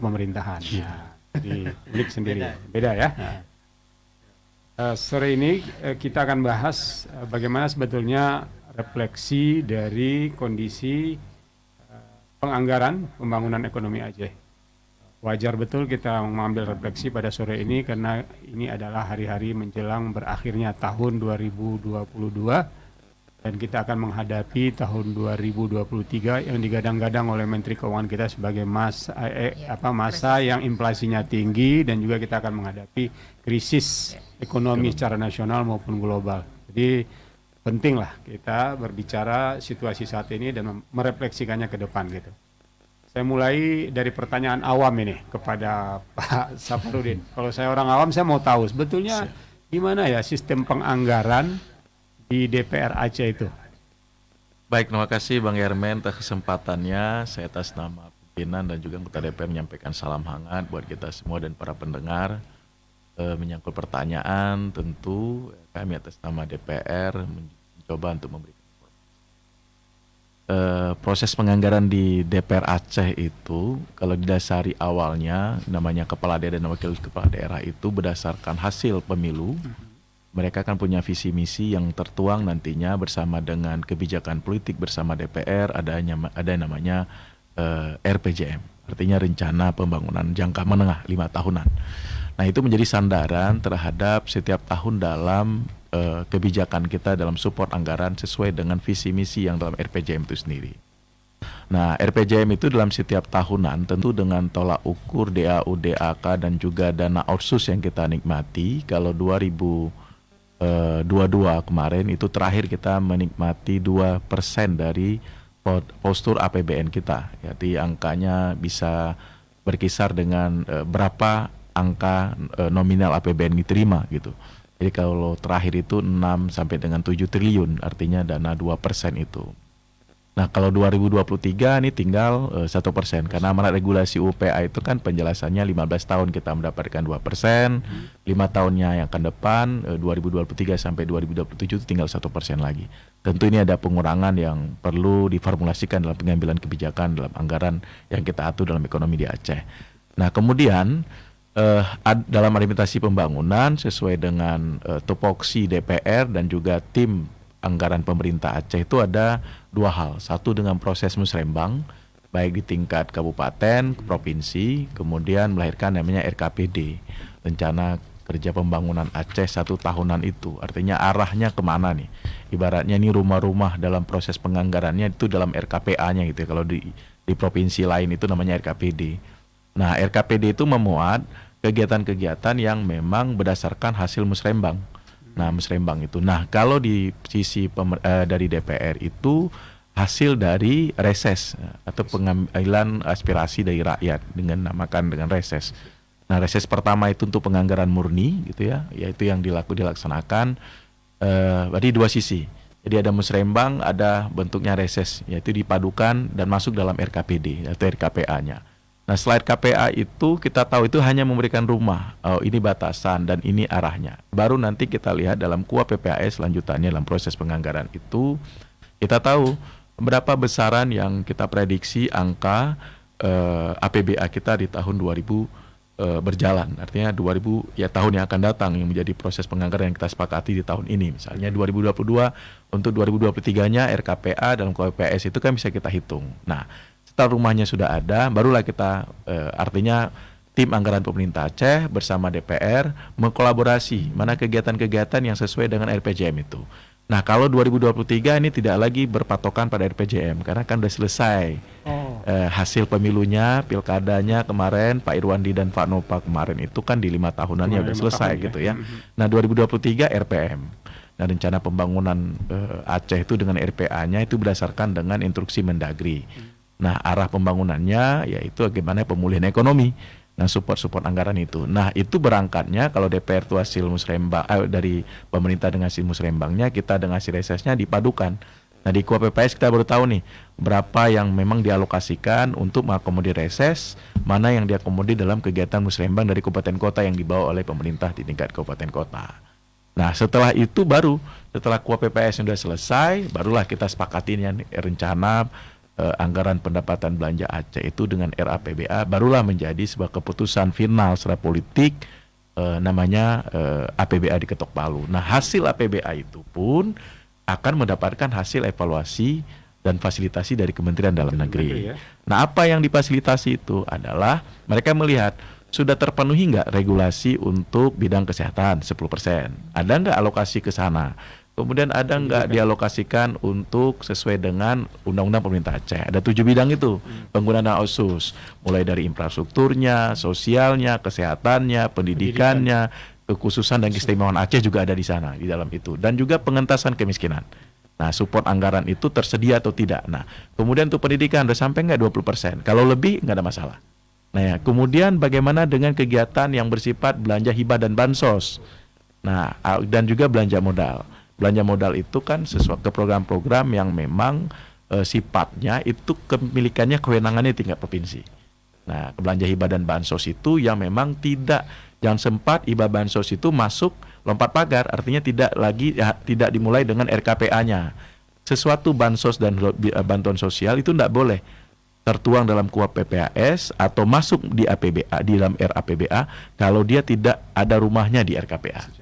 pemerintahan. Di publik sendiri beda ya. Sore ini kita akan bahas bagaimana sebetulnya refleksi dari kondisi penganggaran pembangunan ekonomi Aceh. Wajar betul kita mengambil refleksi pada sore ini karena ini adalah hari-hari menjelang berakhirnya tahun 2022 dan kita akan menghadapi tahun 2023 yang digadang-gadang oleh Menteri Keuangan kita sebagai masa yang inflasinya tinggi dan juga kita akan menghadapi krisis ekonomi secara nasional maupun global. Jadi pentinglah kita berbicara situasi saat ini dan merefleksikannya ke depan gitu. Saya mulai dari pertanyaan awam ini kepada Pak Safarudin. Kalau saya orang awam, saya mau tahu sebetulnya gimana ya sistem penganggaran di DPR Aceh itu. Baik, terima kasih Bang Yermen atas kesempatannya. Saya atas nama pimpinan dan juga anggota DPR menyampaikan salam hangat buat kita semua dan para pendengar. Menyangkut pertanyaan, tentu kami atas nama DPR mencoba untuk memberikan proses penganggaran di DPR Aceh itu kalau didasari awalnya namanya kepala daerah dan wakil kepala daerah itu berdasarkan hasil pemilu. Mereka kan punya visi misi yang tertuang nantinya bersama dengan kebijakan politik bersama DPR ada namanya RPJM, artinya rencana pembangunan jangka menengah 5 tahunan. Nah, itu menjadi sandaran terhadap setiap tahun dalam kebijakan kita dalam support anggaran sesuai dengan visi misi yang dalam RPJM itu sendiri. Nah, RPJM itu dalam setiap tahunan tentu dengan tolak ukur DAU, DAK dan juga dana otsus yang kita nikmati. Kalau 2022 kemarin itu terakhir kita menikmati 2% dari postur APBN kita. Jadi angkanya bisa berkisar dengan berapa angka nominal APBN diterima gitu. Jadi kalau terakhir itu 6 sampai dengan 7 triliun, artinya dana 2% itu. Nah, kalau 2023 ini tinggal 1%, karena amanat regulasi UPA itu kan penjelasannya 15 tahun kita mendapatkan 2%, 5 tahunnya yang akan depan 2023 sampai 2027 itu tinggal 1% lagi. Tentu ini ada pengurangan yang perlu diformulasikan dalam pengambilan kebijakan dalam anggaran yang kita atur dalam ekonomi di Aceh. Nah, kemudian dalam alimentasi pembangunan sesuai dengan tupoksi DPR dan juga tim anggaran pemerintah Aceh itu ada 2 hal. Satu dengan proses musrembang baik di tingkat kabupaten, provinsi, kemudian melahirkan namanya RKPD, rencana kerja pembangunan Aceh 1 tahunan itu. Artinya arahnya kemana nih? Ibaratnya ini rumah-rumah dalam proses penganggarannya itu dalam RKPA-nya gitu ya. Kalau di provinsi lain itu namanya RKPD. Nah, RKPD itu memuat kegiatan-kegiatan yang memang berdasarkan hasil musrembang. Nah, musrembang itu. Nah, kalau di sisi dari DPR itu hasil dari reses atau pengambilan aspirasi dari rakyat dengan namakan dengan reses. Nah, reses pertama itu untuk penganggaran murni gitu ya, yaitu yang dilaksanakan dari 2 sisi. Jadi ada musrembang, ada bentuknya reses, yaitu dipadukan dan masuk dalam RKPD atau RKPA-nya. Nah, slide KPA itu kita tahu itu hanya memberikan rumah, ini batasan dan ini arahnya. Baru nanti kita lihat dalam KUA PPAS lanjutannya dalam proses penganggaran itu kita tahu berapa besaran yang kita prediksi angka APBA kita di tahun 2000 berjalan. Artinya 2000 ya tahun yang akan datang yang menjadi proses penganggaran yang kita sepakati di tahun ini. Misalnya 2022 untuk 2023-nya RKPA dalam KUA PPAS itu kan bisa kita hitung. Nah, setelah rumahnya sudah ada, barulah kita artinya tim anggaran pemerintah Aceh bersama DPR mengkolaborasi mana kegiatan-kegiatan yang sesuai dengan RPJM itu. Nah, kalau 2023 ini tidak lagi berpatokan pada RPJM karena kan sudah selesai hasil pemilunya, pilkadanya kemarin Pak Irwandi dan Pak Nova kemarin itu kan di 5 tahunannya sudah selesai gitu ya. Nah, 2023 RPM. Nah, rencana pembangunan Aceh itu dengan RPA-nya itu berdasarkan dengan instruksi Mendagri. Nah, arah pembangunannya yaitu bagaimana pemulihan ekonomi. Nah, support anggaran itu. Nah, itu berangkatnya kalau DPR itu hasil musrembang dari pemerintah dengan hasil musrembangnya, kita dengan hasil resesnya dipadukan. Nah, di KUA PPAS kita baru tahu nih berapa yang memang dialokasikan untuk mengakomodir reses, mana yang diakomodir dalam kegiatan musrembang dari kabupaten kota yang dibawa oleh pemerintah di tingkat kabupaten kota. Nah, setelah itu baru setelah KUA PPAS sudah selesai, barulah kita sepakatin rencana anggaran pendapatan belanja Aceh itu dengan RAPBA barulah menjadi sebuah keputusan final secara politik, namanya APBA diketok palu. Nah, hasil APBA itu pun akan mendapatkan hasil evaluasi dan fasilitasi dari Kementerian Dalam Negeri. Ya. Nah, apa yang difasilitasi itu adalah mereka melihat sudah terpenuhi nggak regulasi untuk bidang kesehatan 10%. Ada nggak alokasi ke sana? Kemudian ada nggak dialokasikan untuk sesuai dengan Undang-Undang Pemerintah Aceh. Ada 7 bidang itu penggunaan dana otsus, mulai dari infrastrukturnya, sosialnya, kesehatannya, pendidikannya, kekhususan dan keistimewaan Aceh juga ada di sana di dalam itu, dan juga pengentasan kemiskinan. Nah, support anggaran itu tersedia atau tidak. Nah, kemudian untuk pendidikan udah sampai nggak 20%. Kalau lebih nggak ada masalah. Nah, ya, kemudian bagaimana dengan kegiatan yang bersifat belanja hibah dan bansos? Nah, dan juga belanja modal. Belanja modal itu kan sesuatu program-program yang memang sifatnya itu kepemilikannya kewenangannya tingkat provinsi. Nah, belanja hibah dan bansos itu yang memang jangan sempat hibah bansos itu masuk lompat pagar, artinya tidak dimulai dengan RKPA-nya. Sesuatu bansos dan bantuan sosial itu tidak boleh tertuang dalam KUHP PPAS atau masuk di APBA, di dalam RAPBA kalau dia tidak ada rumahnya di RKPA.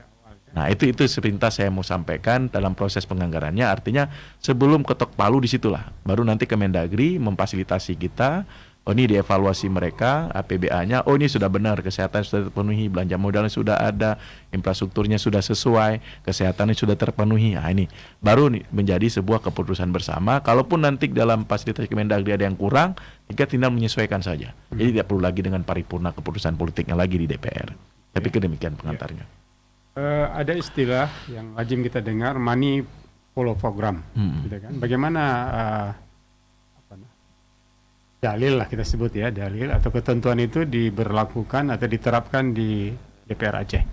Nah, itu sepintas saya mau sampaikan dalam proses penganggarannya. Artinya sebelum ketok palu disitulah baru nanti Kemendagri memfasilitasi kita. Oh, ini dievaluasi mereka APBA-nya. Oh, ini sudah benar, kesehatan sudah terpenuhi, belanja modalnya sudah ada, infrastrukturnya sudah sesuai, kesehatannya sudah terpenuhi. Nah, ini baru menjadi sebuah keputusan bersama. Kalaupun nanti dalam fasilitasi Kemendagri ada yang kurang, kita tinggal menyesuaikan saja. Jadi tidak perlu lagi dengan paripurna keputusan politiknya lagi di DPR. Saya pikir demikian pengantarnya. Ada istilah yang lazim kita dengar, money follow program, gitu kan? Bagaimana dalil lah kita sebut ya, dalil atau ketentuan itu diberlakukan atau diterapkan di DPR Aceh?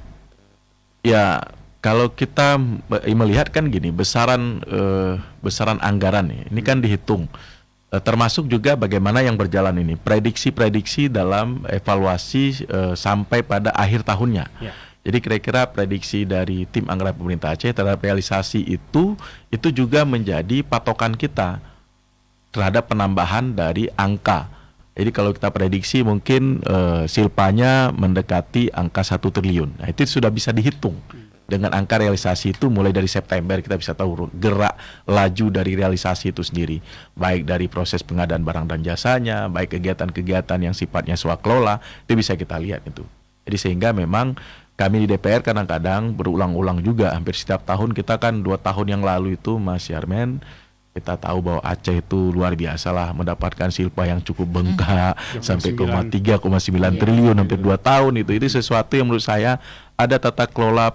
Ya, kalau kita melihat kan gini, besaran anggaran ini kan dihitung, termasuk juga bagaimana yang berjalan ini, prediksi dalam evaluasi sampai pada akhir tahunnya. Ya. Jadi kira-kira prediksi dari tim anggaran pemerintah Aceh terhadap realisasi itu juga menjadi patokan kita terhadap penambahan dari angka. Jadi kalau kita prediksi mungkin silpanya mendekati angka 1 triliun. Nah, itu sudah bisa dihitung. Dengan angka realisasi itu mulai dari September kita bisa tahu gerak laju dari realisasi itu sendiri. Baik dari proses pengadaan barang dan jasanya, baik kegiatan-kegiatan yang sifatnya swakelola, itu bisa kita lihat itu. Jadi sehingga memang kami di DPR kadang-kadang berulang-ulang juga, hampir setiap tahun. Kita kan 2 tahun yang lalu itu Mas Yarmen, kita tahu bahwa Aceh itu luar biasa lah mendapatkan silpa yang cukup bengkak sampai 3,9 triliun hampir 2 tahun itu sesuatu yang menurut saya ada tata kelola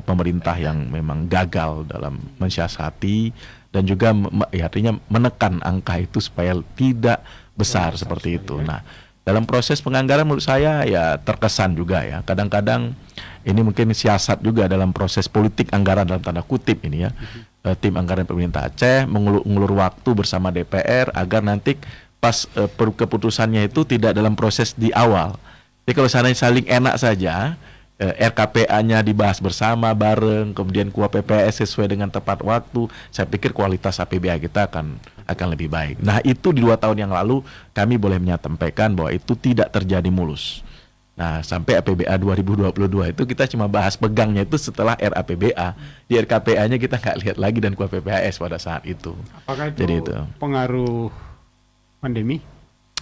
pemerintah yang memang gagal dalam mensiasati dan juga artinya menekan angka itu supaya tidak besar seperti itu. Nah, dalam proses penganggaran menurut saya ya terkesan juga ya. Kadang-kadang ini mungkin siasat juga dalam proses politik anggaran dalam tanda kutip ini ya. Tim anggaran pemerintah Aceh mengulur waktu bersama DPR agar nanti pas keputusannya itu tidak dalam proses di awal. Jadi kalau saling enak saja, RKPA-nya dibahas bersama bareng, kemudian KUHP PPAS sesuai dengan tepat waktu, saya pikir kualitas APBA kita akan lebih baik. Nah, itu di 2 tahun yang lalu kami boleh menyampaikan bahwa itu tidak terjadi mulus. Nah, sampai APBA 2022 itu kita cuma bahas pegangnya itu setelah RAPBA. Di RKPA-nya kita nggak lihat lagi dan KUHP PPAS pada saat itu. Apakah itu, jadi itu pengaruh pandemi?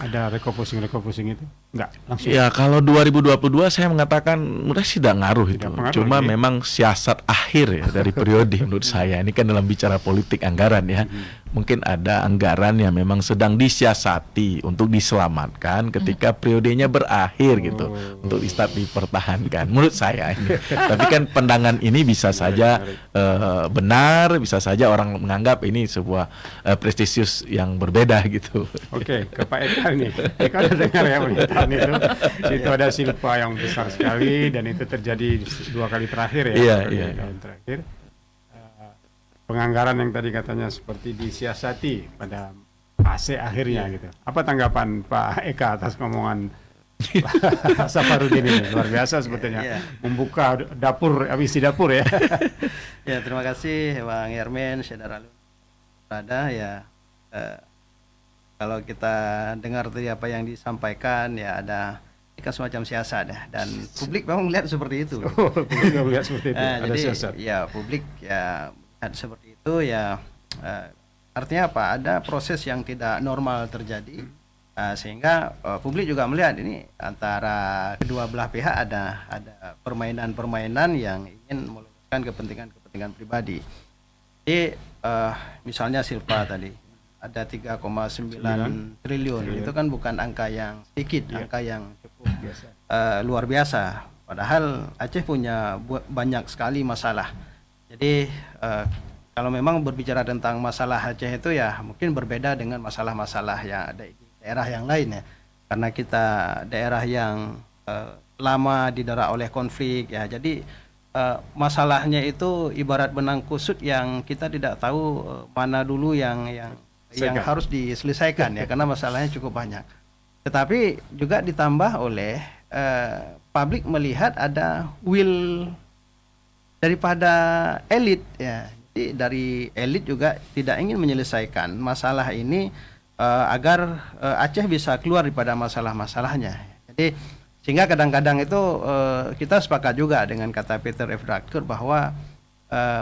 Ada refocusing itu? Enggak, langsung. Ya, kalau 2022 saya mengatakan mudah sih tidak ngaruh itu. Cuma memang siasat akhir ya dari periode menurut saya. Ini kan dalam bicara politik anggaran ya. Mungkin ada anggaran yang memang sedang disiasati untuk diselamatkan ketika periodenya berakhir gitu. Untuk dipertahankan. Menurut saya ini. Tapi kan pandangan ini bisa saja benar, bisa saja orang menganggap ini sebuah prestisius yang berbeda gitu. Oke, ke Pak Eka nih. Eka udah dengar ya tahun itu ada silpa yang besar sekali dan itu terjadi 2 kali terakhir ya. Iya. Tahun terakhir. Penganggaran yang tadi katanya seperti disiasati pada fase akhirnya gitu. Apa tanggapan Pak Eka atas ngomongan Pak Safarudin ini? Luar biasa sebetulnya. Membuka dapur, habis di dapur ya. Ya, terima kasih Bang Yarmen, Syedar Alun. Ada ya kalau kita dengar tadi apa yang disampaikan ya ada ini kan semacam siasat ya, dan publik memang melihat seperti itu. Oh, publik nggak melihat seperti itu. Ada Jadi siasat. ya publik ya melihat seperti itu ya, artinya apa? Ada proses yang tidak normal terjadi. Sehingga publik juga melihat ini antara kedua belah pihak ada permainan-permainan yang ingin meloloskan kepentingan pribadi. Jadi misalnya Silpa tadi ada 3,9 triliun, itu kan bukan angka yang sedikit, angka yang cukup luar biasa. Padahal Aceh punya banyak sekali masalah. Jadi kalau memang berbicara tentang masalah Aceh itu ya mungkin berbeda dengan masalah-masalah yang ada di daerah yang lain ya, karena kita daerah yang lama didera oleh konflik ya, jadi masalahnya itu ibarat benang kusut yang kita tidak tahu mana dulu yang harus diselesaikan ya, karena masalahnya cukup banyak. Tetapi juga ditambah oleh publik melihat ada will daripada elit ya, jadi dari elit juga tidak ingin menyelesaikan masalah ini agar Aceh bisa keluar daripada masalah-masalahnya. Jadi sehingga kadang-kadang itu kita sepakat juga dengan kata Peter F. Drucker bahwa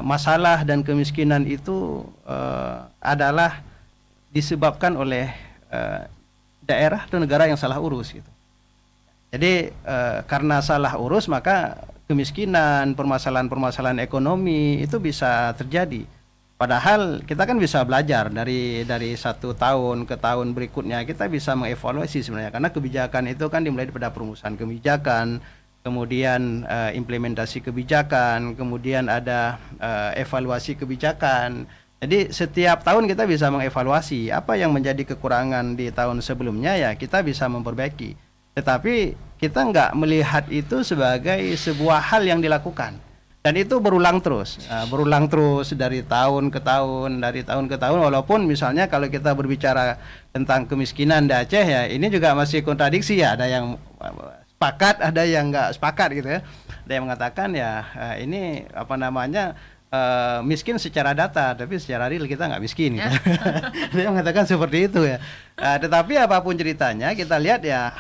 masalah dan kemiskinan itu adalah disebabkan oleh daerah atau negara yang salah urus gitu. Jadi karena salah urus maka kemiskinan, permasalahan-permasalahan ekonomi itu bisa terjadi. Padahal kita kan bisa belajar dari 1 tahun ke tahun berikutnya, kita bisa mengevaluasi sebenarnya, karena kebijakan itu kan dimulai pada perumusan kebijakan, kemudian implementasi kebijakan, kemudian ada evaluasi kebijakan. Jadi setiap tahun kita bisa mengevaluasi apa yang menjadi kekurangan di tahun sebelumnya ya kita bisa memperbaiki. Tetapi kita nggak melihat itu sebagai sebuah hal yang dilakukan. Dan itu berulang terus dari tahun ke tahun, walaupun misalnya kalau kita berbicara tentang kemiskinan di Aceh ya, ini juga masih kontradiksi ya, ada yang sepakat, ada yang nggak sepakat gitu ya. Ada yang mengatakan ya ini apa namanya miskin secara data, tapi secara real kita nggak miskin gitu. Ada yang mengatakan seperti itu ya. Tetapi apapun ceritanya kita lihat ya,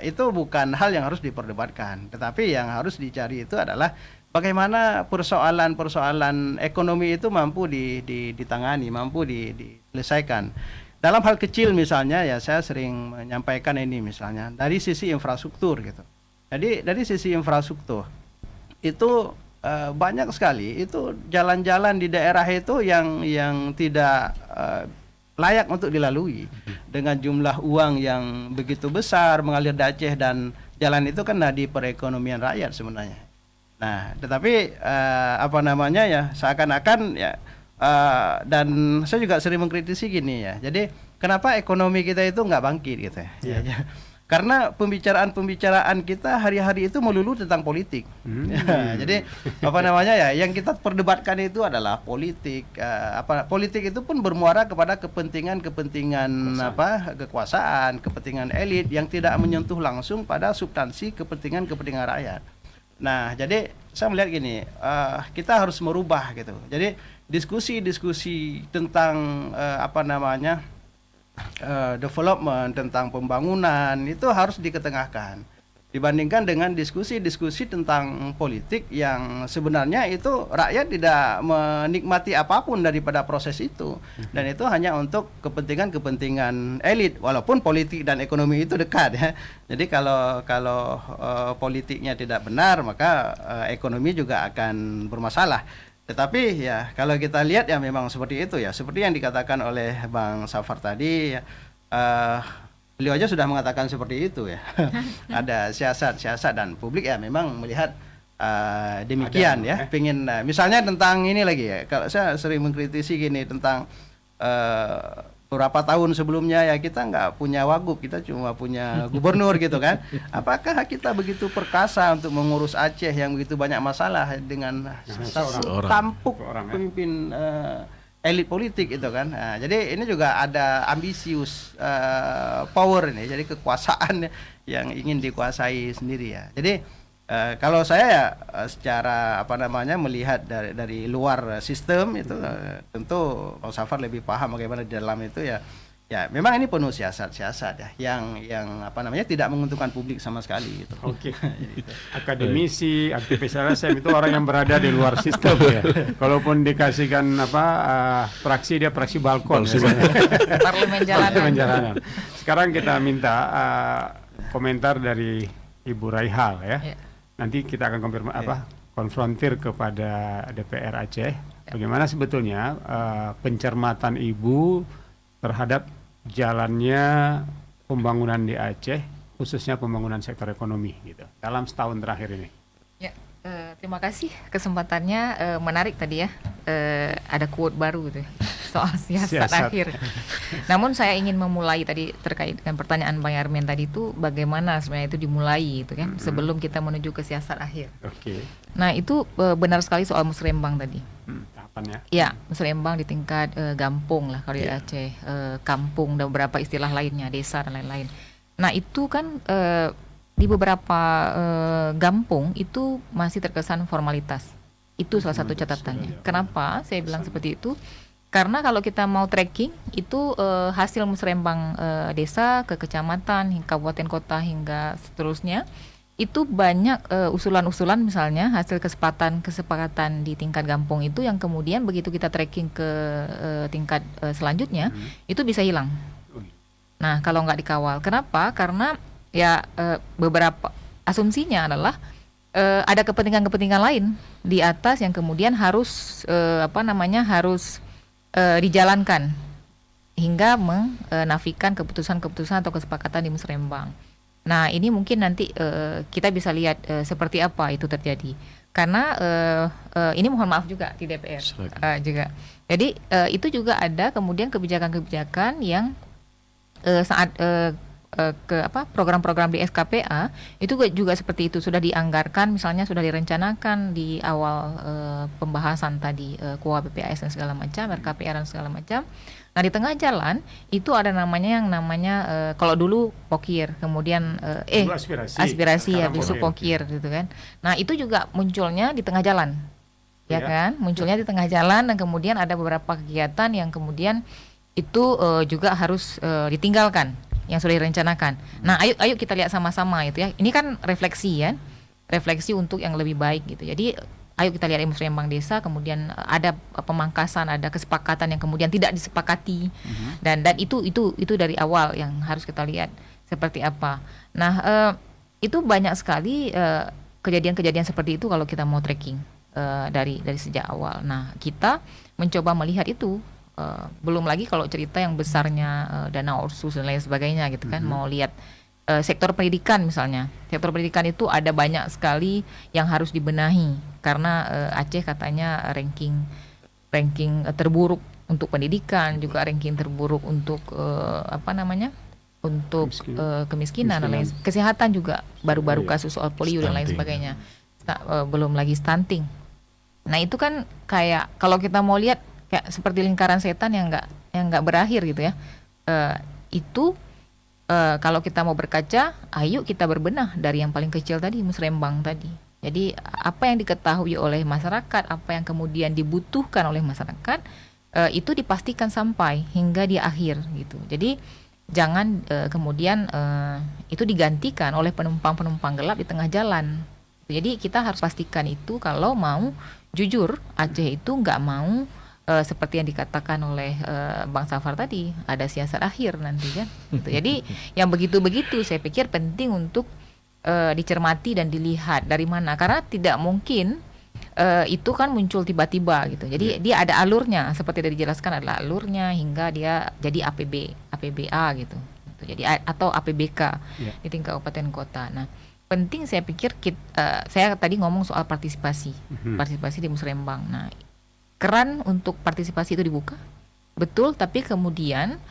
itu bukan hal yang harus diperdebatkan, tetapi yang harus dicari itu adalah bagaimana persoalan-persoalan ekonomi itu mampu ditangani, mampu diselesaikan. Dalam hal kecil misalnya ya, saya sering menyampaikan ini misalnya dari sisi infrastruktur gitu. Jadi dari sisi infrastruktur itu banyak sekali itu jalan-jalan di daerah itu yang tidak layak untuk dilalui dengan jumlah uang yang begitu besar mengalir di Aceh, dan jalan itu kan nadi perekonomian rakyat sebenarnya. Nah, tetapi apa namanya ya, seakan-akan ya, dan saya juga sering mengkritisi gini ya. Jadi kenapa ekonomi kita itu nggak bangkit gitu ya? Yeah. Ya. Karena pembicaraan kita hari-hari itu melulu tentang politik. Jadi apa namanya ya, yang kita perdebatkan itu adalah politik. Politik itu pun bermuara kepada kepentingan kekuasaan, kepentingan elit yang tidak menyentuh langsung pada substansi kepentingan rakyat. Nah, jadi saya melihat gini, kita harus merubah gitu. Jadi diskusi-diskusi tentang development, tentang pembangunan itu harus diketengahkan, dibandingkan dengan diskusi-diskusi tentang politik yang sebenarnya itu rakyat tidak menikmati apapun daripada proses itu, dan itu hanya untuk kepentingan elit, walaupun politik dan ekonomi itu dekat ya. Jadi kalau politiknya tidak benar maka ekonomi juga akan bermasalah. Tetapi ya kalau kita lihat ya memang seperti itu ya, seperti yang dikatakan oleh Bang Safar tadi ya, beliau aja sudah mengatakan seperti itu ya. Ada siasat dan publik ya memang melihat demikian ya. Pengen misalnya tentang ini lagi ya, kalau saya sering mengkritisi gini tentang beberapa tahun sebelumnya ya kita nggak punya wagub, kita cuma punya gubernur gitu kan. Apakah kita begitu perkasa untuk mengurus Aceh yang begitu banyak masalah dengan tampuk pemimpin elit politik itu kan. Nah, jadi ini juga ada ambisius power ini, jadi kekuasaan yang ingin dikuasai sendiri ya. Jadi kalau saya ya secara melihat dari luar sistem itu tentu Bang Safar lebih paham bagaimana di dalam itu ya. Ya, memang ini penuh siasat-siasat ya, yang apa namanya tidak menguntungkan publik sama sekali gitu. Oke. Akademisi, aktivis LSM itu orang yang berada di luar sistem ya. Kalaupun dikasihkan fraksi, dia fraksi balkon. Parlemen jalanan. Parlemen jalanan. Sekarang kita minta komentar dari Ibu Raihal ya. Nanti kita akan konfrontir kepada DPR Aceh. Bagaimana sebetulnya pencermatan Ibu terhadap jalannya pembangunan di Aceh, khususnya pembangunan sektor ekonomi gitu dalam setahun terakhir ini. Ya, terima kasih kesempatannya, menarik tadi ya. Ada quote baru gitu soal siasat akhir. Namun saya ingin memulai tadi terkait dengan pertanyaan Bang Yarmin tadi itu bagaimana sebenarnya itu dimulai itu kan sebelum kita menuju ke siasat akhir. Oke. Nah itu benar sekali soal musrembang tadi. Tahapannya. Ya, musrembang di tingkat gampung lah kalau di Aceh, kampung dan beberapa istilah lainnya, desa dan lain-lain. Nah itu kan di beberapa gampung itu masih terkesan formalitas. Itu salah satu catatannya. Kenapa saya bilang seperti itu? Karena kalau kita mau tracking itu hasil musrembang desa ke kecamatan, hingga kabupaten kota hingga seterusnya itu banyak usulan-usulan misalnya hasil kesepakatan di tingkat gampung itu yang kemudian begitu kita tracking ke tingkat selanjutnya itu bisa hilang. Nah kalau nggak dikawal, kenapa? Karena ya beberapa asumsinya adalah ada kepentingan-kepentingan lain di atas yang kemudian harus harus dijalankan hingga menafikan keputusan-keputusan atau kesepakatan di musrembang. Nah ini mungkin nanti kita bisa lihat seperti apa itu terjadi. Karena ini mohon maaf juga di DPR juga. Jadi itu juga ada kemudian kebijakan-kebijakan yang saat program-program di SKPA itu juga seperti itu sudah dianggarkan, misalnya sudah direncanakan di awal pembahasan tadi KUA PPAS dan segala macam, RKPR dan segala macam. Nah di tengah jalan itu ada yang namanya kalau dulu pokir, kemudian aspirasi ya besok pokir gitu kan. Nah itu juga munculnya di tengah jalan, ya kan? Munculnya di tengah jalan dan kemudian ada beberapa kegiatan yang kemudian itu juga harus ditinggalkan yang sudah direncanakan. Nah, ayo kita lihat sama-sama itu ya. Ini kan refleksi ya. Refleksi untuk yang lebih baik gitu. Jadi ayo kita lihat musrembang desa, kemudian ada pemangkasan, ada kesepakatan yang kemudian tidak disepakati. Dan itu dari awal yang harus kita lihat seperti apa. Nah, itu banyak sekali kejadian-kejadian seperti itu kalau kita mau tracking dari sejak awal. Nah, kita mencoba melihat itu. Belum lagi kalau cerita yang besarnya dana otsus dan lain sebagainya gitu kan. Mau lihat sektor pendidikan misalnya. Sektor pendidikan itu ada banyak sekali yang harus dibenahi karena Aceh katanya ranking terburuk untuk pendidikan, juga ranking terburuk untuk kemiskinan dan lain. Kesehatan juga baru-baru kasus soal polio dan lain sebagainya. Belum lagi stunting. Nah itu kan kayak kalau kita mau lihat kayak seperti lingkaran setan yang nggak berakhir gitu ya. Kalau kita mau berkaca, ayo kita berbenah dari yang paling kecil tadi, musrembang tadi. Jadi apa yang diketahui oleh masyarakat, apa yang kemudian dibutuhkan oleh masyarakat, itu dipastikan sampai hingga di akhir gitu. Jadi jangan kemudian itu digantikan oleh penumpang-penumpang gelap di tengah jalan. Jadi kita harus pastikan itu kalau mau jujur, Aceh itu nggak mau seperti yang dikatakan oleh Bang Safar tadi, ada siasat akhir nanti kan. Gitu. Jadi yang begitu-begitu saya pikir penting untuk dicermati dan dilihat dari mana, karena tidak mungkin itu kan muncul tiba-tiba gitu. Jadi dia ada alurnya, seperti yang dijelaskan adalah alurnya hingga dia jadi APBA gitu. Jadi atau APBK di tingkat kabupaten kota. Nah penting saya pikir saya tadi ngomong soal partisipasi di musrembang. Nah keran untuk partisipasi itu dibuka, betul, tapi kemudian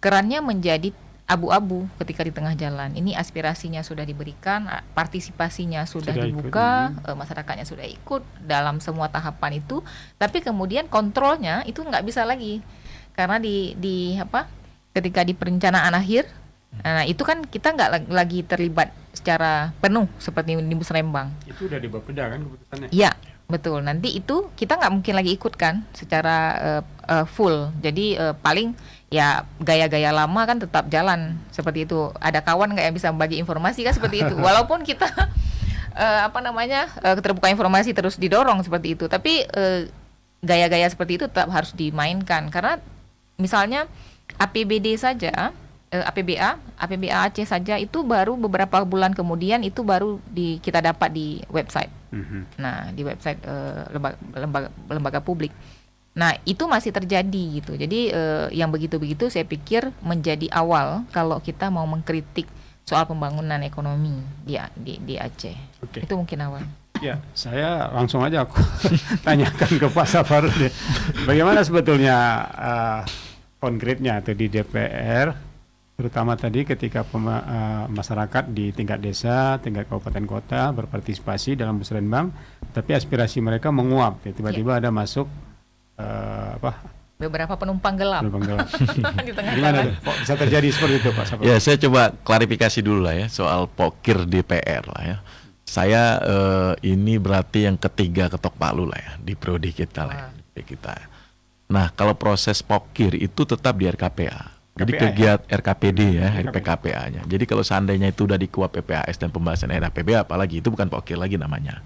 kerannya menjadi abu-abu ketika di tengah jalan. Ini aspirasinya sudah diberikan, partisipasinya sudah dibuka, masyarakatnya sudah ikut dalam semua tahapan itu, tapi kemudian kontrolnya itu nggak bisa lagi, karena ketika di perencanaan akhir, nah itu kan kita nggak lagi terlibat secara penuh seperti di musrembang. Itu udah di Bapeda kan keputusannya? Iya. Betul, nanti itu kita nggak mungkin lagi ikut kan secara full. Jadi paling ya gaya-gaya lama kan tetap jalan seperti itu. Ada kawan nggak yang bisa membagi informasi kan seperti itu. Walaupun kita keterbukaan informasi terus didorong seperti itu, tapi gaya-gaya seperti itu tetap harus dimainkan karena misalnya APBD saja. APBA Aceh saja itu baru beberapa bulan kemudian itu baru kita dapat di website. Nah, di website lembaga publik. Nah, itu masih terjadi gitu. Jadi yang begitu-begitu saya pikir menjadi awal kalau kita mau mengkritik soal pembangunan ekonomi di Aceh. Oke. Itu mungkin awal. Ya, saya langsung aja aku tanyakan ke Pak Safarudin. Bagaimana sebetulnya konkretnya atau di DPR, terutama tadi ketika masyarakat di tingkat desa, tingkat kabupaten kota berpartisipasi dalam musrenbang, tapi aspirasi mereka menguap. Tiba-tiba ada masuk beberapa penumpang gelap penumpang gelap. di tengah Gimana jalan. tuh? Kok bisa terjadi seperti itu, Pak Safarudin? Ya, saya coba klarifikasi dulu lah ya soal pokir DPR lah ya. Saya ini berarti yang ketiga ketok palu lah ya di prodi kita lah ya, di kita. Nah, kalau proses pokir itu tetap di RKPA. Jadi KPA, kegiatan RKPD ya, RKPD. RPKPA-nya. Jadi kalau seandainya itu udah di KUAP PPAS dan pembahasan RAPB apalagi itu bukan pokir lagi namanya.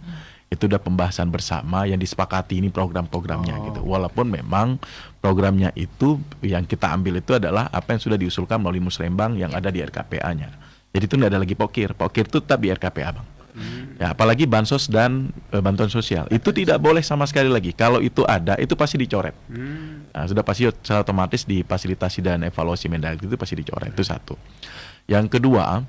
Itu udah pembahasan bersama yang disepakati ini program-programnya gitu. Walaupun memang programnya itu yang kita ambil itu adalah apa yang sudah diusulkan melalui musrembang yang ada di RKPA-nya. Jadi itu tidak ada lagi pokir. Pokir itu tetap di RKPA, Bang. Ya, apalagi bansos dan bantuan sosial itu tidak boleh sama sekali lagi. Kalau itu ada, itu pasti dicoret. Nah, sudah pasti secara otomatis di fasilitasi dan evaluasi Mendagri itu pasti dicoret. Itu satu. Yang kedua,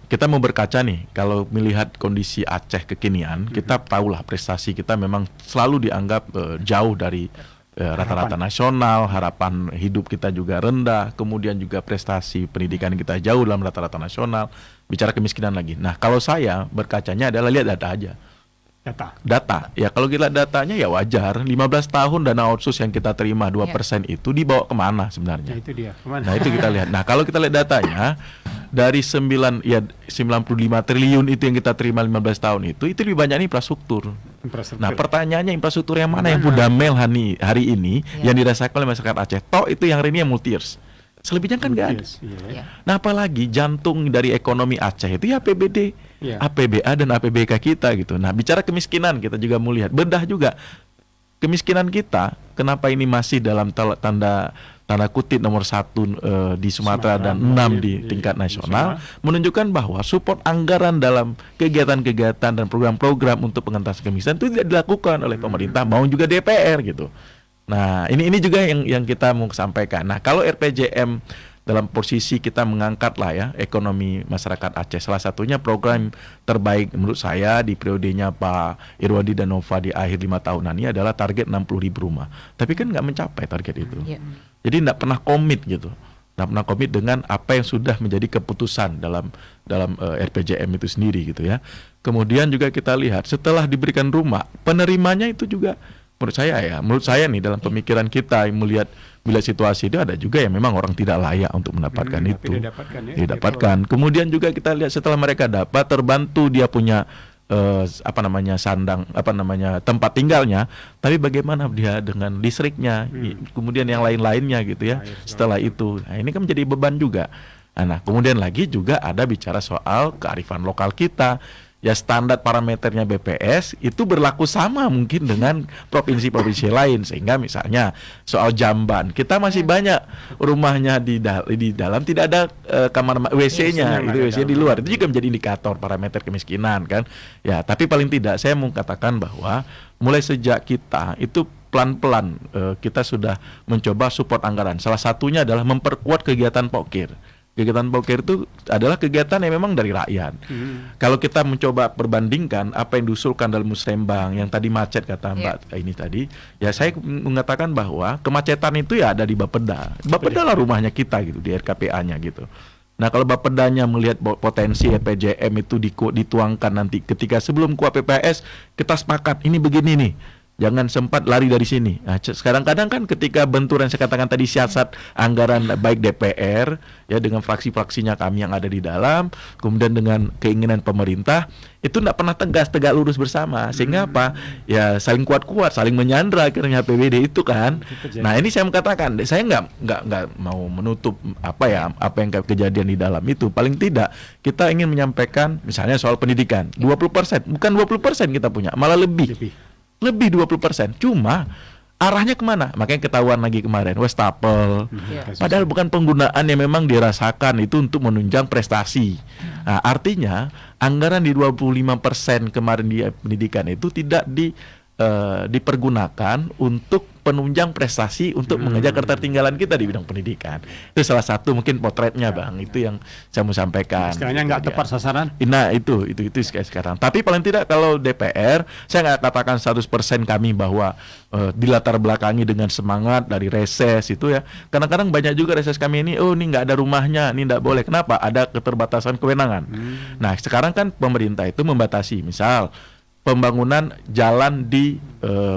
kita mau berkaca nih. Kalau melihat kondisi Aceh kekinian, kita tahulah prestasi kita memang selalu dianggap jauh dari rata-rata nasional. Harapan hidup kita juga rendah. Kemudian juga prestasi pendidikan kita jauh dalam rata-rata nasional. Bicara kemiskinan lagi. Nah, kalau saya berkacanya adalah lihat data aja. Data. Ya, kalau kita datanya ya wajar. 15 tahun dana otsus yang kita terima 2% itu dibawa kemana sebenarnya? Nah, itu dia. Kemana? Nah, itu kita lihat. Nah, kalau kita lihat datanya dari 95 triliun itu yang kita terima 15 tahun itu lebih banyak infrastruktur. Nah, pertanyaannya infrastruktur yang mana yang fundamental hari ini yang dirasakan oleh masyarakat Aceh? Toh itu yang hari ini yang multi-years. Selebihnya kan nggak ada. Nah, apalagi jantung dari ekonomi Aceh itu ya APBD, APBA dan APBK kita gitu. Nah, bicara kemiskinan kita juga mau lihat, bedah juga kemiskinan kita. Kenapa ini masih dalam tanda kutip nomor 1 di Sumatera dan 6 di tingkat nasional, menunjukkan bahwa support anggaran dalam kegiatan-kegiatan dan program-program untuk pengentasan kemiskinan itu tidak dilakukan oleh pemerintah maupun juga DPR gitu. Nah, ini juga yang kita mau sampaikan. Nah, kalau RPJM dalam posisi kita mengangkat lah ya ekonomi masyarakat Aceh. Salah satunya program terbaik menurut saya di periodenya Pak Irwadi dan Nova di akhir 5 tahunan ini adalah target 60.000 rumah. Tapi kan nggak mencapai target itu. Jadi nggak pernah komit gitu. Nggak pernah komit dengan apa yang sudah menjadi keputusan dalam RPJM itu sendiri gitu ya. Kemudian juga kita lihat setelah diberikan rumah, penerimanya itu juga menurut saya nih dalam pemikiran kita melihat situasi itu ada juga yang memang orang tidak layak untuk mendapatkan itu. Didapatkan. Kemudian juga kita lihat setelah mereka dapat terbantu dia punya tempat tinggalnya, tapi bagaimana dia dengan listriknya, kemudian yang lain-lainnya gitu ya. Setelah itu, nah ini kan menjadi beban juga. Nah, kemudian lagi juga ada bicara soal kearifan lokal kita. Ya, standar parameternya BPS itu berlaku sama mungkin dengan provinsi-provinsi lain, sehingga misalnya soal jamban kita masih banyak rumahnya di dalam tidak ada kamar WC-nya, itu WC di luar, itu juga menjadi indikator parameter kemiskinan kan ya. Tapi paling tidak saya mau katakan bahwa mulai sejak kita itu pelan-pelan kita sudah mencoba support anggaran. Salah satunya adalah memperkuat kegiatan pokir. Kegiatan pokir itu adalah kegiatan yang memang dari rakyat. Kalau kita mencoba perbandingkan apa yang diusulkan dalam musrembang yang tadi macet kata Mbak ini tadi, ya saya mengatakan bahwa kemacetan itu ya ada di Bapeda. Bapeda lah rumahnya kita gitu, di RKPA-nya gitu. Nah, kalau Bapedanya melihat potensi RPJM itu dituangkan nanti ketika sebelum KUAP PPAS kita sepakat ini begini nih. jangan sempat lari dari sini. Nah, sekarang kadang kan ketika benturan saya katakan tadi siasat anggaran baik DPR ya dengan fraksi-fraksinya kami yang ada di dalam, kemudian dengan keinginan pemerintah itu tidak pernah tegas tegak lurus bersama, sehingga apa ya saling kuat-kuat, saling menyandra akhirnya APBD itu kan. Nah ini saya mengatakan, saya nggak mau menutup apa yang kejadian di dalam itu. Paling tidak kita ingin menyampaikan misalnya soal pendidikan 20%, bukan 20% kita punya, malah lebih 20%. Cuma arahnya kemana? Makanya ketahuan lagi kemarin wastafel. Padahal bukan penggunaan yang memang dirasakan itu untuk menunjang prestasi. Nah, artinya anggaran di 25% kemarin di pendidikan itu tidak dipergunakan untuk penunjang prestasi untuk mengejar ketertinggalan kita di bidang pendidikan. Itu salah satu mungkin potretnya Bang, itu yang saya mau sampaikan. Istilahnya nggak tepat sasaran. Nah itu sekarang. Tapi paling tidak kalau DPR, saya nggak katakan 100% kami bahwa dilatar belakangi dengan semangat dari reses itu ya. Kadang-kadang banyak juga reses kami ini, ini nggak ada rumahnya, ini nggak boleh. Kenapa? Ada keterbatasan kewenangan. Nah sekarang kan pemerintah itu membatasi, misal pembangunan jalan di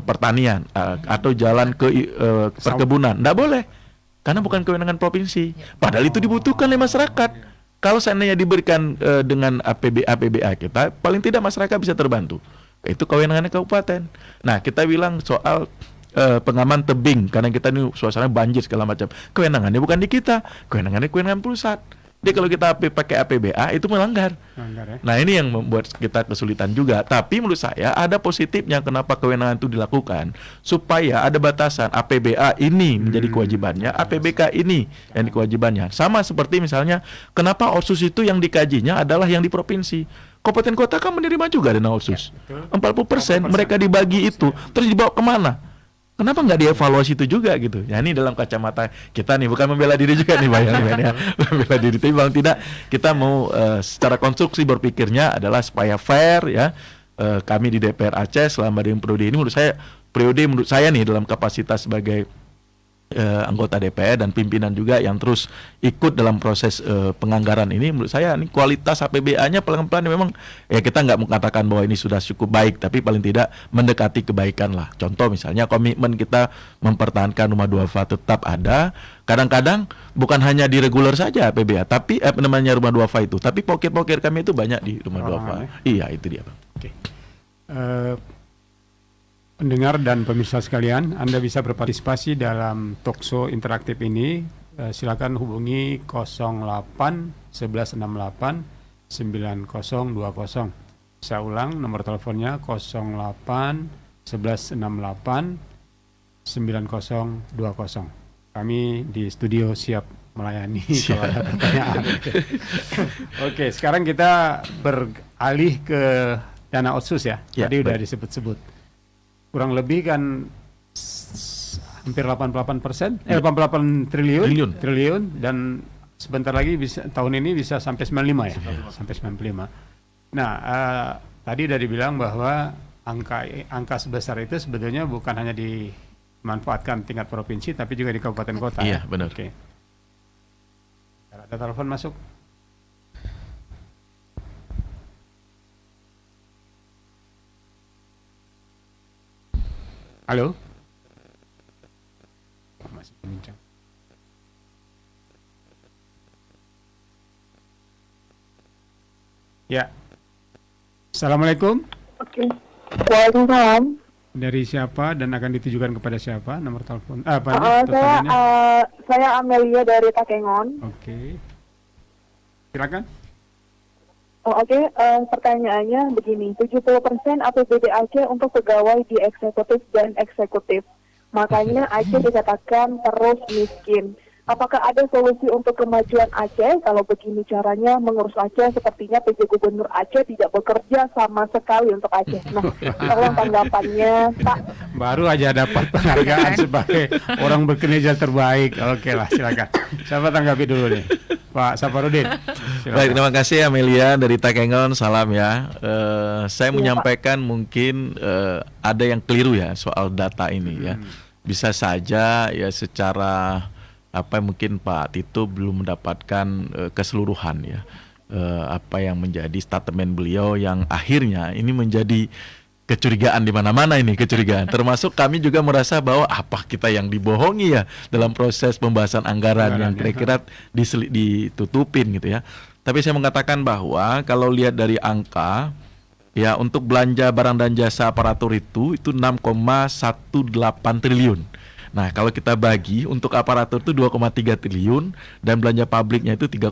pertanian atau jalan ke perkebunan, nggak boleh karena bukan kewenangan provinsi. Padahal itu dibutuhkan oleh masyarakat. Kalau seandainya diberikan dengan APBA kita, paling tidak masyarakat bisa terbantu. Itu kewenangannya kabupaten. Nah kita bilang soal pengaman tebing karena kita ini suasana banjir segala macam. Kewenangannya bukan di kita, kewenangan pusat. Jadi kalau kita pakai APBA itu melanggar. Ya. Nah ini yang membuat kita kesulitan juga. Tapi menurut saya ada positifnya kenapa kewenangan itu dilakukan, supaya ada batasan APBA ini menjadi kewajibannya, APBK ini yang kewajibannya. Sama seperti misalnya kenapa Otsus itu yang dikajinya adalah yang di provinsi. Kabupaten kota kan menerima juga dana Otsus. 40% mereka dibagi itu, terus dibawa kemana? Kenapa nggak dievaluasi itu juga gitu? Ya ini dalam kacamata kita nih, bukan membela diri juga nih Pak ya. Membela diri, tapi bang tidak, kita mau secara konstruksi berpikirnya adalah supaya fair ya. Kami di DPR Aceh selama di periode ini menurut saya nih dalam kapasitas sebagai anggota DPR dan pimpinan juga yang terus ikut dalam proses penganggaran ini, menurut saya ini kualitas APBA-nya pelan-pelan memang ya kita nggak mengatakan bahwa ini sudah cukup baik, tapi paling tidak mendekati kebaikan lah. Contoh misalnya komitmen kita mempertahankan rumah duafa tetap ada. Kadang-kadang bukan hanya di reguler saja APBA, tapi namanya rumah duafa itu, tapi pokir-pokir kami itu banyak di rumah duafa. Iya itu dia Bang. Oke. Pendengar dan pemirsa sekalian, Anda bisa berpartisipasi dalam talkshow interaktif ini. Silakan hubungi 08 1168 9020. Saya ulang nomor teleponnya 08 1168 9020. Kami di studio siap melayani kalau ada pertanyaan. Oke, sekarang kita beralih ke dana otsus ya. Tadi udah disebut-sebut. Kurang lebih kan hampir 88%, 88 triliun dan sebentar lagi bisa tahun ini bisa sampai 95 ya, sampai 95. Nah, tadi udah dibilang bahwa angka sebesar itu sebetulnya bukan hanya dimanfaatkan tingkat provinsi tapi juga di kabupaten kota. Iya, benar. Oke. Ada telepon masuk. Halo. Masih bincang. Ya. Assalamualaikum. Oke. Waalaikumsalam. Dari siapa dan akan ditujukan kepada siapa? Nomor telepon. Saya Amelia dari Takengon. Oke. Silakan. Pertanyaannya begini, 70% APBD Aceh untuk pegawai di eksekutif dan eksekutif. Makanya Aceh dikatakan terus miskin. Apakah ada solusi untuk kemajuan Aceh? Kalau begini caranya mengurus Aceh, sepertinya PJ Gubernur Aceh tidak bekerja sama sekali untuk Aceh. Nah, tolong tanggapannya, Pak. Baru aja dapat penghargaan sebagai orang berkinerja terbaik. Oke lah, silakan. Siapa tanggapi dulu nih? Pak Safarudin. Baik, terima kasih Amelia dari Takengon, salam ya. Saya menyampaikan mungkin ada yang keliru ya soal data ini ya. Bisa saja ya secara mungkin Pak Tito belum mendapatkan keseluruhan ya apa yang menjadi statement beliau yang akhirnya ini menjadi kecurigaan di mana-mana ini kecurigaan. Termasuk kami juga merasa bahwa apa kita yang dibohongi ya dalam proses pembahasan anggaran yang kira-kira ditutupin gitu ya. Tapi saya mengatakan bahwa kalau lihat dari angka ya untuk belanja barang dan jasa aparatur itu 6,18 triliun. Nah, kalau kita bagi untuk aparatur itu 2,3 triliun dan belanja publiknya itu 3,8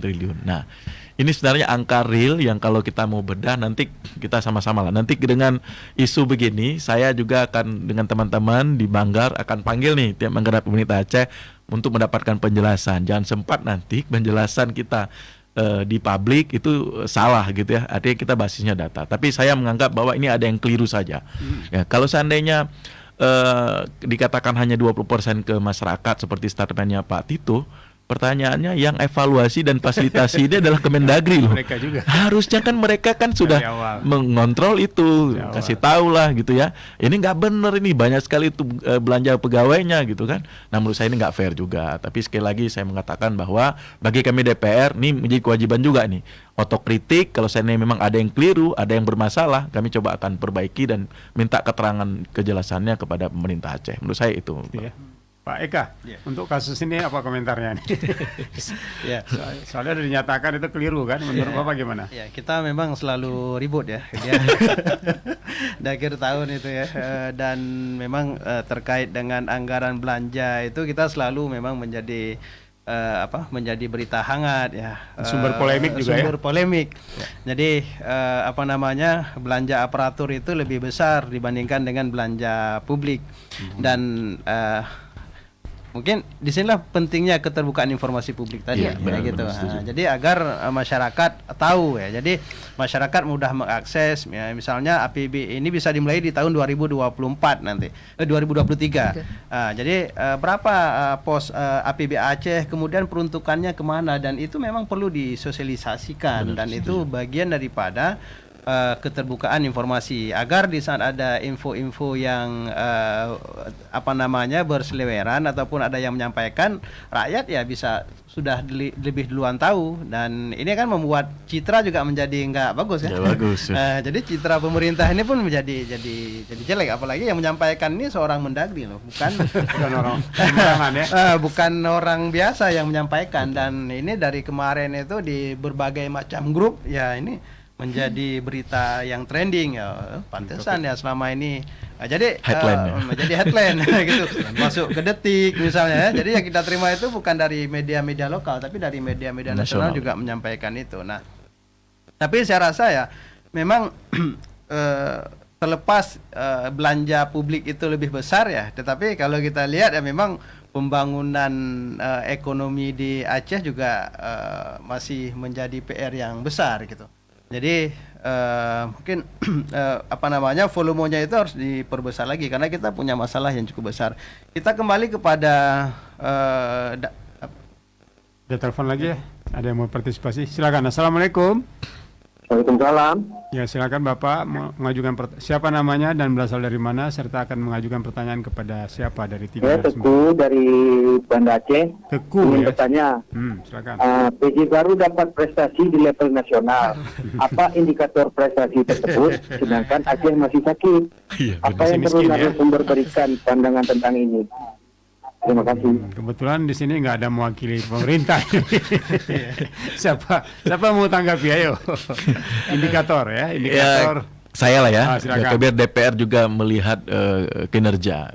triliun. Nah, ini sebenarnya angka real yang kalau kita mau bedah nanti kita sama-sama lah. Nanti dengan isu begini, saya juga akan dengan teman-teman di Manggar akan panggil nih tiap Manggar pemerintah Aceh untuk mendapatkan penjelasan. Jangan sempat nanti penjelasan kita di publik itu salah gitu ya. Artinya kita basisnya data. Tapi saya menganggap bahwa ini ada yang keliru saja. Ya, kalau seandainya dikatakan hanya 20% ke masyarakat seperti statementnya Pak Tito, pertanyaannya yang evaluasi dan fasilitasi ini adalah Kemendagri loh. Mereka juga. Harusnya kan mereka kan sudah Dari awal. mengontrol itu, Dari awal. kasih tahu lah gitu ya. Ini nggak benar ini banyak sekali itu belanja pegawainya gitu kan. Nah menurut saya ini nggak fair juga. Tapi sekali lagi saya mengatakan bahwa bagi kami DPR ini menjadi kewajiban juga nih otokritik. Kalau saya memang ada yang keliru, ada yang bermasalah, kami coba akan perbaiki dan minta keterangan kejelasannya kepada pemerintah Aceh. Menurut saya itu. Ya. Pak Eka, untuk kasus ini apa komentarnya nih? Ya. Soalnya sudah dinyatakan itu keliru kan, menurut Bapak gimana? Ya, kita memang selalu ribut ya. Di akhir tahun itu ya. Dan memang terkait dengan anggaran belanja itu kita selalu memang menjadi menjadi berita hangat ya. Sumber polemik juga ya. Sumber polemik. Jadi belanja aparatur itu lebih besar dibandingkan dengan belanja publik. Dan mungkin disinilah pentingnya keterbukaan informasi publik tadi Iya, ya, benar, gitu. benar, setuju. Jadi agar masyarakat tahu ya. Jadi masyarakat mudah mengakses ya, misalnya APB ini bisa dimulai di tahun 2024 nanti 2023. Jadi berapa pos APB Aceh, kemudian peruntukannya kemana, dan itu memang perlu disosialisasikan. Benar, dan itu bagian daripada keterbukaan informasi agar di saat ada info-info yang berseliweran ataupun ada yang menyampaikan, rakyat ya bisa sudah lebih duluan tahu. Dan ini kan membuat citra juga menjadi nggak bagus ya. Nggak bagus, ya. Jadi citra pemerintah ini pun menjadi jelek, apalagi yang menyampaikan ini seorang Mendagri loh, bukan Bukan orang sembarangan ya. bukan orang biasa yang menyampaikan. Dan ini dari kemarin itu di berbagai macam grup ya, ini menjadi berita yang trending ya. Pantesan ya selama ini jadi Headline-nya. jadi headline gitu, masuk ke Detik misalnya ya. Jadi yang kita terima itu bukan dari media-media lokal, tapi dari media-media nasional juga menyampaikan itu. Nah, tapi saya rasa ya memang terlepas belanja publik itu lebih besar ya, tetapi kalau kita lihat ya memang pembangunan ekonomi di Aceh juga masih menjadi PR yang besar gitu. Jadi mungkin volumenya itu harus diperbesar lagi karena kita punya masalah yang cukup besar. Kita kembali kepada Ada telepon lagi ya? Ada yang mau partisipasi? Silakan. Assalamualaikum. Waalaikumsalam. Ya, silakan Bapak mengajukan siapa namanya dan berasal dari mana, serta akan mengajukan pertanyaan kepada siapa dari tiga Saya narasumber. Teguh dari Banda Aceh. Teguh Ingin ya. bertanya, Silakan. PJ baru dapat prestasi di level nasional. Apa indikator prestasi tersebut? Sedangkan Aceh masih sakit. Iya, Apa masih yang perlu miskin ya. narasumber berikan pandangan tentang ini? Terima kasih. Kebetulan di sini nggak ada mewakili pemerintah. Siapa mau tanggapi, ayo. Indikator ya, indikator. Saya lah ya, Silakan. biar DPR juga melihat kinerja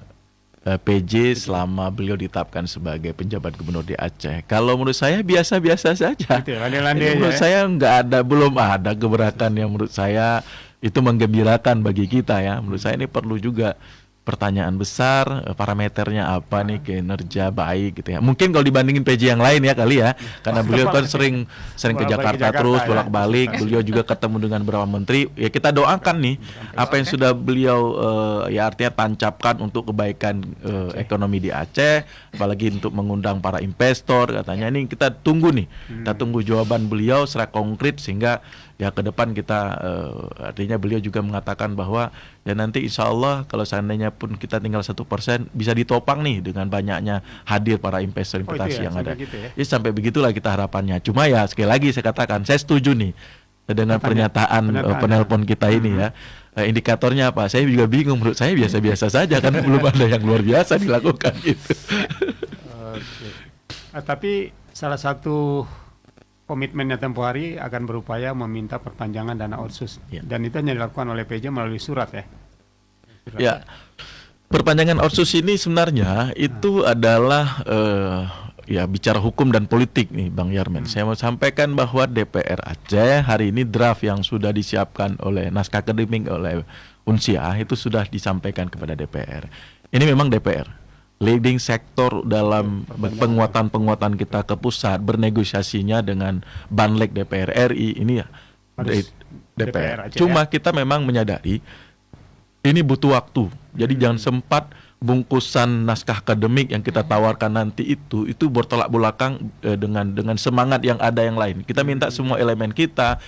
PJ selama beliau ditetapkan sebagai penjabat gubernur di Aceh. Kalau menurut saya biasa-biasa saja. Gitu ya, landai-landai Jadi menurut aja ya. saya belum ada gebrakan yang menurut saya itu menggembirakan bagi kita ya. Menurut saya ini perlu juga pertanyaan besar, parameternya apa nih kinerja baik gitu ya. Mungkin kalau dibandingin PJ yang lain ya kali ya, karena beliau kan sering ke Jakarta terus ya. bolak-balik, beliau juga ketemu dengan beberapa menteri. Ya kita doakan nih apa yang sudah beliau ya artinya tancapkan untuk kebaikan ekonomi di Aceh, apalagi untuk mengundang para investor katanya. Ini kita tunggu nih, kita tunggu jawaban beliau secara konkret sehingga ya ke depan kita artinya beliau juga mengatakan bahwa ya nanti insya Allah kalau seandainya pun kita tinggal 1% bisa ditopang nih dengan banyaknya hadir para investor investasi ya, yang sampai ada. gitu ya. Ya sampai begitulah kita harapannya. Cuma ya sekali lagi saya katakan saya setuju nih dengan pernyataan penelpon kita ini ya. Indikatornya apa? Saya juga bingung, menurut saya biasa-biasa saja kan belum ada yang luar biasa dilakukan gitu. Oke. Tapi salah satu komitmennya tempo hari akan berupaya meminta perpanjangan dana otsus dan itu hanya dilakukan oleh PJ melalui surat ya. Ya, perpanjangan otsus ini sebenarnya itu adalah ya bicara hukum dan politik nih Bang Yarmen. Saya mau sampaikan bahwa DPR Aceh hari ini draft yang sudah disiapkan oleh naskah akademik oleh Unsia itu sudah disampaikan kepada DPR. Ini memang DPR leading sektor dalam penguatan kita ke pusat, bernegosiasinya dengan Banlek DPR RI ini ya DPR. Cuma kita memang menyadari ini butuh waktu. Jadi jangan sempat bungkusan naskah akademik yang kita tawarkan nanti itu bertolak belakang dengan semangat yang ada yang lain. Kita minta semua elemen kita,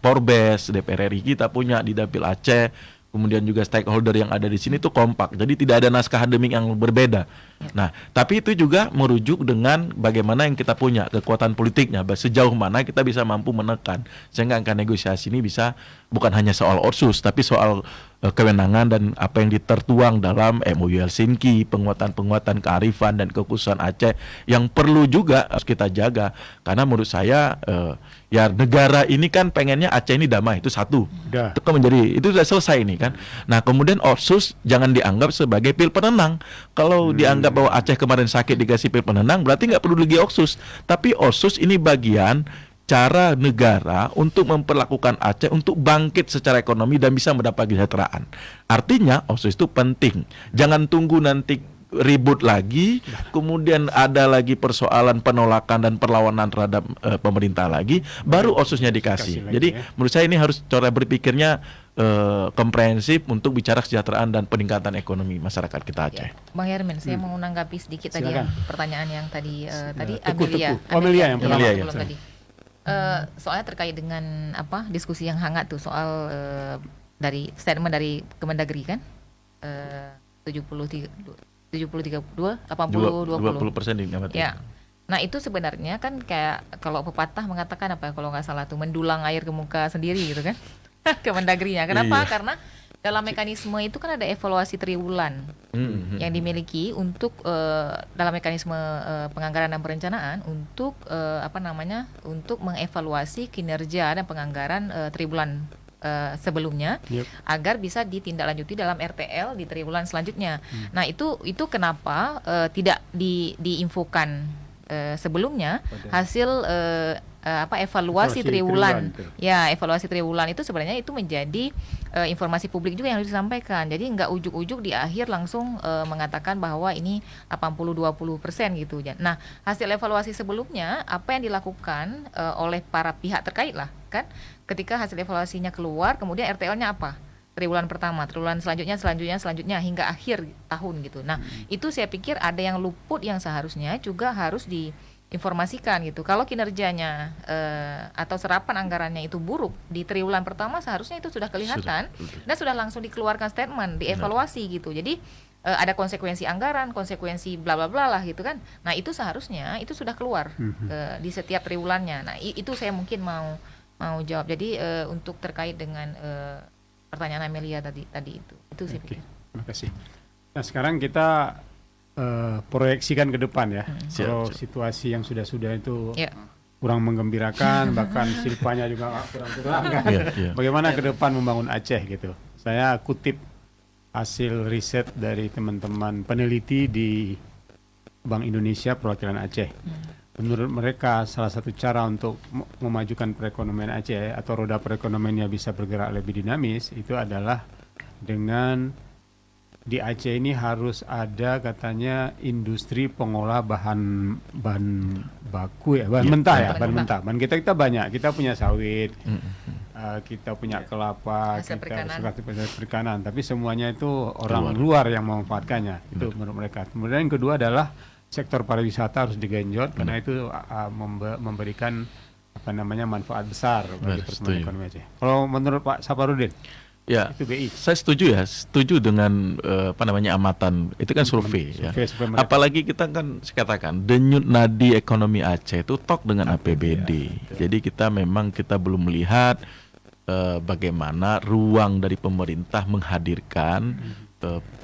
Forbes, DPR RI kita punya di Dapil Aceh, kemudian juga stakeholder yang ada di sini itu kompak. Jadi tidak ada naskah akademik yang berbeda. Nah, tapi itu juga merujuk dengan bagaimana yang kita punya kekuatan politiknya, sejauh mana kita bisa mampu menekan sehingga angka negosiasi ini bisa bukan hanya soal otsus tapi soal kewenangan dan apa yang ditertuang dalam MOU Helsinki, penguatan kearifan dan kekhususan Aceh yang perlu juga harus kita jaga karena menurut saya ya negara ini kan pengennya Aceh ini damai, itu satu. Itu kan itu sudah selesai ini kan. Nah, kemudian otsus jangan dianggap sebagai pil penenang. Kalau dianggap bahwa Aceh kemarin sakit dikasih pil penenang berarti nggak perlu lagi otsus. Tapi otsus ini bagian cara negara untuk memperlakukan Aceh untuk bangkit secara ekonomi dan bisa mendapat kesejahteraan. Artinya otsus itu penting. Jangan tunggu nanti ribut lagi, kemudian ada lagi persoalan penolakan dan perlawanan terhadap pemerintah lagi, baru otsusnya dikasih. Jadi menurut saya ini harus cara berpikirnya komprehensif untuk bicara kesejahteraan dan peningkatan ekonomi masyarakat kita Aceh. Bang Yarmen, saya mau menanggapi sedikit tadi yang pertanyaan yang tadi Amelia yang pertama tadi. Soalnya terkait dengan diskusi yang hangat tuh soal dari statement dari Kemendagri kan 70-30 80-20 ya. Nah itu sebenarnya kan kayak kalau pepatah mengatakan kalau nggak salah tuh mendulang air ke muka sendiri gitu kan Kemendagrinya. Kenapa? Karena dalam mekanisme itu kan ada evaluasi triwulan yang dimiliki untuk dalam mekanisme penganggaran dan perencanaan untuk untuk mengevaluasi kinerja dan penganggaran triwulan sebelumnya agar bisa ditindaklanjuti dalam RTL di triwulan selanjutnya. Nah itu kenapa tidak diinfokan sebelumnya hasil evaluasi triwulan. Ya, evaluasi triwulan itu sebenarnya itu menjadi informasi publik juga yang harus disampaikan. Jadi nggak ujuk-ujuk di akhir langsung mengatakan bahwa ini 80-20% gitu. Nah, hasil evaluasi sebelumnya apa yang dilakukan oleh para pihak terkait lah kan? Ketika hasil evaluasinya keluar, kemudian RTL-nya apa? Triwulan pertama, triwulan selanjutnya hingga akhir tahun gitu. Nah, itu saya pikir ada yang luput yang seharusnya juga harus diinformasikan gitu. Kalau kinerjanya atau serapan anggarannya itu buruk di triwulan pertama seharusnya itu sudah kelihatan dan sudah langsung dikeluarkan statement, dievaluasi gitu. Jadi ada konsekuensi anggaran, konsekuensi bla bla bla lah gitu kan. Nah, itu seharusnya itu sudah keluar di setiap triwulannya. Nah, itu saya mungkin mau jawab. Jadi untuk terkait dengan pertanyaan Amelia tadi itu saya pikir. Terima kasih. Nah sekarang kita proyeksikan ke depan ya. Kalau situasi yang sudah itu kurang menggembirakan, bahkan silpanya juga kurang kan. Bagaimana ke depan membangun Aceh gitu. Saya kutip hasil riset dari teman-teman peneliti di Bank Indonesia Perwakilan Aceh. Menurut mereka salah satu cara untuk memajukan perekonomian Aceh atau roda perekonomiannya bisa bergerak lebih dinamis itu adalah dengan di Aceh ini harus ada katanya industri pengolah bahan baku ya, bahan mentah. Bahan kita banyak, kita punya sawit, kita punya kelapa, kita perikanan, tapi semuanya itu orang luar yang memanfaatkannya. Itu menurut mereka. Kemudian yang kedua adalah sektor pariwisata harus digenjot karena itu memberikan manfaat besar bagi pertumbuhan ekonomi Aceh. Kalau menurut Pak Saparudin? Ya, Itu BI. saya setuju dengan amatan itu kan survei ya. Survei mereka. Apalagi kita kan saya katakan denyut nadi ekonomi Aceh itu tok dengan APBD. Jadi kita belum melihat bagaimana ruang dari pemerintah menghadirkan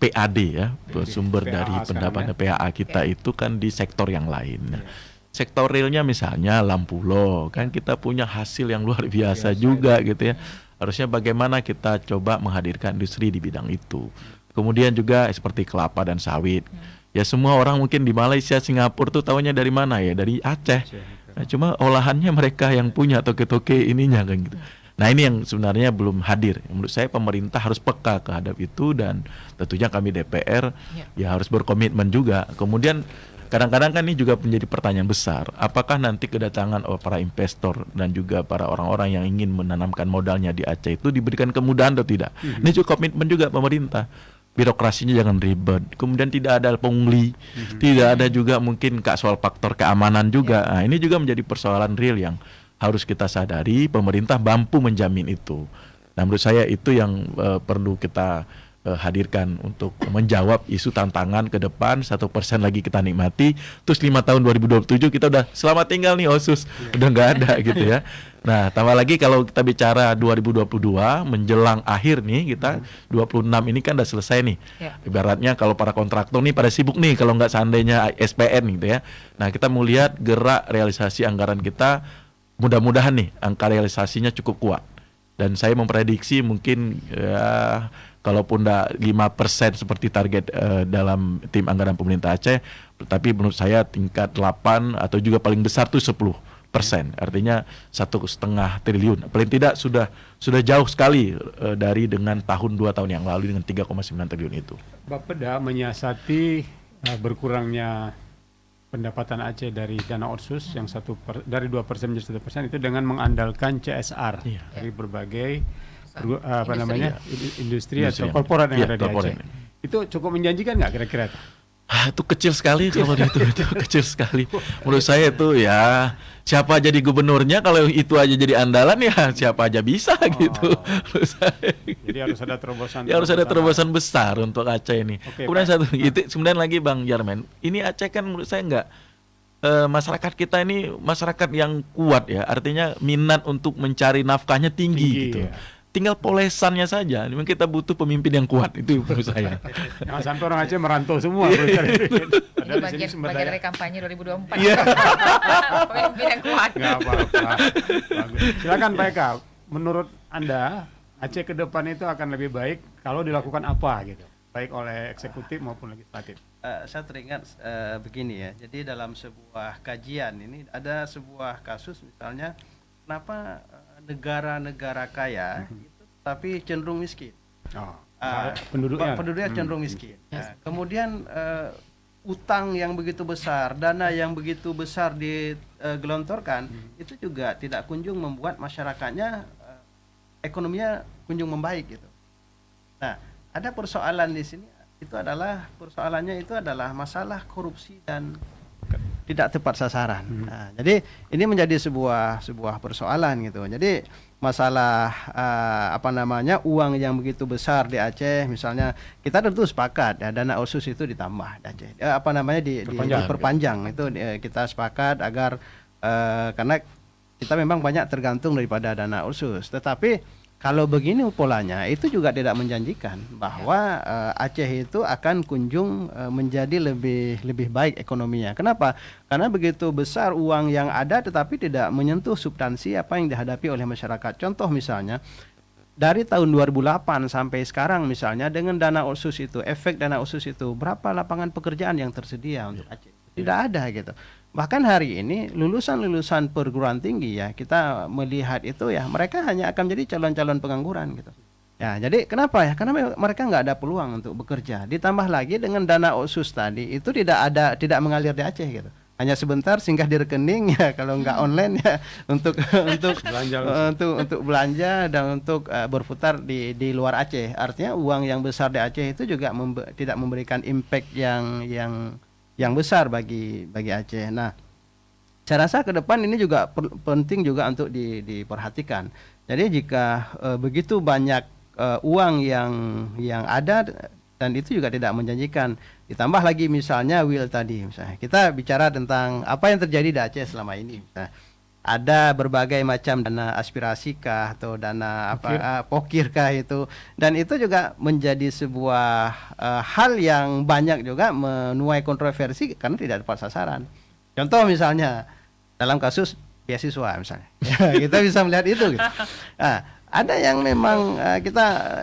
PAD ya, sumber PAA dari pendapatan sekarang PAA kita itu kan di sektor yang lain. Nah, sektor realnya misalnya Lampulo kan kita punya hasil yang luar biasa juga gitu ya. Harusnya bagaimana kita coba menghadirkan industri di bidang itu. Kemudian juga seperti kelapa dan sawit. Ya semua orang mungkin di Malaysia, Singapura tuh tahunya dari mana ya? Dari Aceh. Nah, cuma olahannya mereka yang punya toke-toke ininya kan gitu. Nah ini yang sebenarnya belum hadir. Menurut saya pemerintah harus peka terhadap itu dan tentunya kami DPR ya harus berkomitmen juga. Kemudian kadang-kadang kan ini juga menjadi pertanyaan besar. Apakah nanti kedatangan para investor dan juga para orang-orang yang ingin menanamkan modalnya di Aceh itu diberikan kemudahan atau tidak? Ini juga komitmen juga pemerintah. Birokrasinya jangan ribet. Kemudian tidak ada pungli, tidak ada juga mungkin soal faktor keamanan juga. Nah, ini juga menjadi persoalan real yang harus kita sadari. Pemerintah mampu menjamin itu. Nah, menurut saya itu yang perlu kita hadirkan untuk menjawab isu tantangan ke depan. 1% lagi kita nikmati, terus 5 tahun 2027 kita udah selamat tinggal nih OSUS, udah nggak ada gitu ya. Nah tambah lagi kalau kita bicara 2022 menjelang akhir nih kita 26 ini kan udah selesai nih. Ibaratnya kalau para kontraktor nih pada sibuk nih kalau nggak seandainya SPN gitu ya. Nah kita mau lihat gerak realisasi anggaran kita, mudah-mudahan nih angka realisasinya cukup kuat. Dan saya memprediksi mungkin ya kalaupun tidak 5% seperti target dalam tim anggaran pemerintah Aceh, tetapi menurut saya tingkat 8 atau juga paling besar tuh 10%. Artinya 1,5 triliun. Paling tidak sudah jauh sekali dari dengan tahun 2 tahun yang lalu dengan 3,9 triliun itu. Bapeda menyiasati berkurangnya pendapatan Aceh dari dana otsus yang dari 2% menjadi 1% itu dengan mengandalkan CSR dari berbagai industri atau korporat yang ada di Aceh. Itu cukup menjanjikan nggak kira-kira? Itu kecil sekali kalau itu kecil sekali. Menurut saya itu ya siapa jadi gubernurnya kalau itu aja jadi andalan ya siapa aja bisa gitu. Jadi harus ada terobosan. Ya harus ada terobosan besar untuk Aceh ini. Kemudian satu itu kemudian lagi Bang Jarmen. Ini Aceh kan menurut saya enggak masyarakat kita ini masyarakat yang kuat ya. Artinya minat untuk mencari nafkahnya tinggi gitu. Ya. Tinggal polesannya saja. Memang kita butuh pemimpin yang kuat itu menurut saya. Jangan sampai orang Aceh merantau semua. Ini bagian dari kampanye 2024. Pemimpin yang kuat. Nggak apa-apa. Silakan Pak Eka. Menurut Anda Aceh ke depan itu akan lebih baik kalau dilakukan apa gitu, baik oleh eksekutif maupun legislatif? Saya teringat begini ya. Jadi dalam sebuah kajian ini ada sebuah kasus misalnya kenapa negara-negara kaya itu tapi cenderung miskin. Penduduknya cenderung miskin. Kemudian utang yang begitu besar, dana yang begitu besar digelontorkan itu juga tidak kunjung membuat masyarakatnya ekonominya kunjung membaik gitu. Nah, ada persoalan di sini persoalannya itu adalah masalah korupsi dan tidak tepat sasaran. Nah, jadi ini menjadi sebuah persoalan gitu. Jadi masalah uang yang begitu besar di Aceh, misalnya kita tentu sepakat ya dana otsus itu ditambah di Aceh. Diperpanjang itu kita sepakat agar karena kita memang banyak tergantung daripada dana otsus. Tetapi kalau begini polanya itu juga tidak menjanjikan bahwa Aceh itu akan kunjung menjadi lebih baik ekonominya. Kenapa? Karena begitu besar uang yang ada tetapi tidak menyentuh substansi apa yang dihadapi oleh masyarakat. Contoh misalnya dari tahun 2008 sampai sekarang misalnya dengan dana otsus itu, efek dana otsus itu berapa lapangan pekerjaan yang tersedia untuk Aceh? Tidak ada gitu. Bahkan hari ini lulusan perguruan tinggi ya kita melihat itu ya mereka hanya akan menjadi calon-calon pengangguran gitu. Ya jadi kenapa ya? Karena mereka nggak ada peluang untuk bekerja. Ditambah lagi dengan dana otsus tadi itu tidak mengalir di Aceh gitu. Hanya sebentar singgah di rekening ya kalau nggak online ya untuk belanja dan untuk berputar di luar Aceh. Artinya uang yang besar di Aceh itu juga tidak memberikan impact yang besar bagi Aceh. Nah, saya rasa ke depan ini juga penting juga untuk diperhatikan. Jadi jika begitu banyak uang yang ada dan itu juga tidak menjanjikan. Ditambah lagi misalnya Will tadi, misalnya kita bicara tentang apa yang terjadi di Aceh selama ini. Misalnya, ada berbagai macam dana aspirasi kah atau dana pokir kah itu, dan itu juga menjadi sebuah hal yang banyak juga menuai kontroversi karena tidak tepat sasaran. Contoh misalnya dalam kasus beasiswa misalnya, kita bisa melihat itu. Gitu. Nah, ada yang memang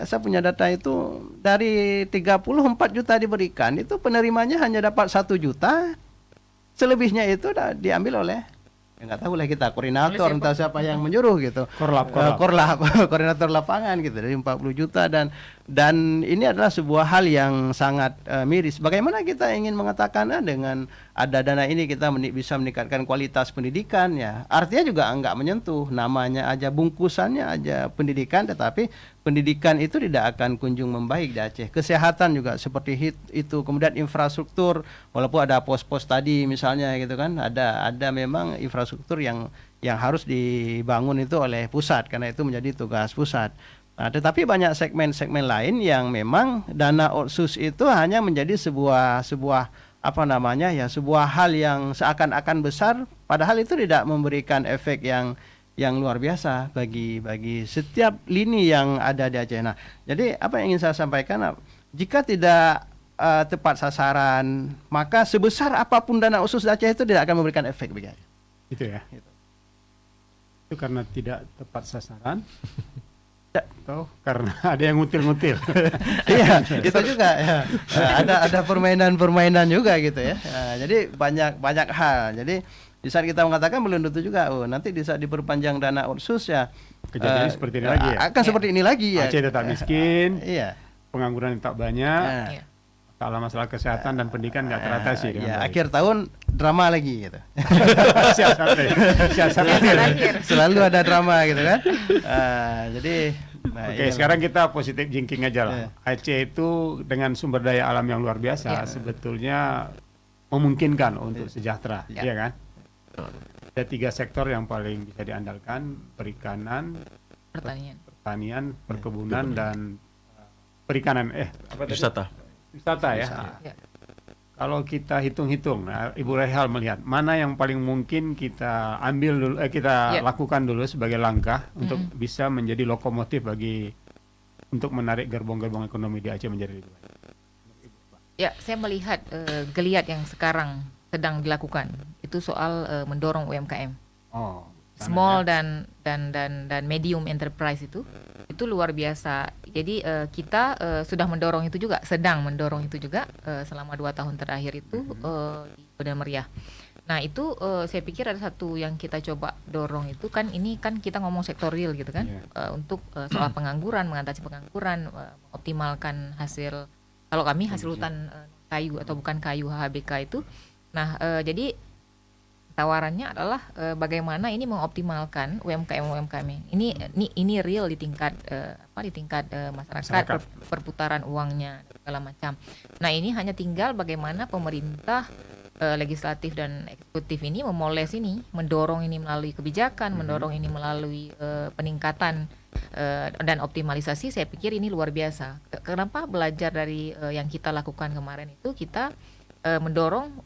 saya punya data itu dari 34 juta diberikan itu penerimanya hanya dapat 1 juta, selebihnya itu diambil oleh nggak tahu lah kita koordinator entah siapa yang menyuruh gitu, korlap koordinator lapangan gitu dari 40 juta dan ini adalah sebuah hal yang sangat miris. Bagaimana kita ingin mengatakan dengan ada dana ini kita bisa meningkatkan kualitas pendidikan ya, artinya juga enggak menyentuh, namanya aja bungkusannya aja pendidikan, tetapi pendidikan itu tidak akan kunjung membaik di Aceh. Kesehatan juga seperti itu, kemudian infrastruktur walaupun ada pos-pos tadi misalnya gitu kan, ada memang infrastruktur yang harus dibangun itu oleh pusat karena itu menjadi tugas pusat. Nah, tetapi banyak segmen-segmen lain yang memang dana otsus itu hanya menjadi sebuah sebuah hal yang seakan-akan besar, padahal itu tidak memberikan efek yang luar biasa bagi setiap lini yang ada di Aceh. Nah, jadi apa yang ingin saya sampaikan, jika tidak tepat sasaran, maka sebesar apapun dana otsus Aceh itu tidak akan memberikan efek bagi Aceh. Itu ya. Itu karena tidak tepat sasaran. Atau karena ada yang ngutil-ngutil. Iya, itu juga ya. Ada permainan juga gitu ya. Jadi banyak hal. Jadi di saat kita mengatakan belum tentu juga, nanti di saat diperpanjang dana otsus ya kejadiannya seperti ini lagi ya. Akan seperti ini lagi ya. Aceh tetap miskin. Iya. Pengangguran tetap banyak. Masalah kesehatan dan pendidikan nggak teratasi. Ya, akhir tahun drama lagi gitu. Siasat akhir. Selalu ada drama gitu kan. Jadi Oke, sekarang kita positif thinking aja lah. Aceh itu dengan sumber daya alam yang luar biasa sebetulnya memungkinkan untuk sejahtera, ya kan? Ada 3 sektor yang paling bisa diandalkan: perikanan, pertanian, perkebunan dan perikanan. Wisata ya. Kalau kita hitung-hitung, Ibu Rehal melihat mana yang paling mungkin kita ambil dulu, lakukan dulu sebagai langkah untuk bisa menjadi lokomotif untuk menarik gerbong-gerbong ekonomi di Aceh menjadi lebih baik. Ya, saya melihat geliat yang sekarang sedang dilakukan itu soal mendorong UMKM. Small dan medium enterprise itu luar biasa. Jadi kita sudah mendorong itu juga, sedang mendorong itu juga selama 2 tahun terakhir itu di Banda Meriah. Nah itu saya pikir ada satu yang kita coba dorong itu kan, ini kan kita ngomong sektor real gitu kan, untuk soal pengangguran, mengatasi pengangguran, mengoptimalkan hasil, kalau kami hasil hutan kayu atau bukan kayu HHBK itu. Nah jadi tawarannya adalah bagaimana ini mengoptimalkan UMKM ini real di tingkat masyarakat. Perputaran uangnya segala macam. Nah ini hanya tinggal bagaimana pemerintah legislatif dan eksekutif ini memoles ini, mendorong ini melalui kebijakan, mendorong ini melalui peningkatan dan optimalisasi. Saya pikir ini luar biasa. Kenapa belajar dari yang kita lakukan kemarin itu, kita mendorong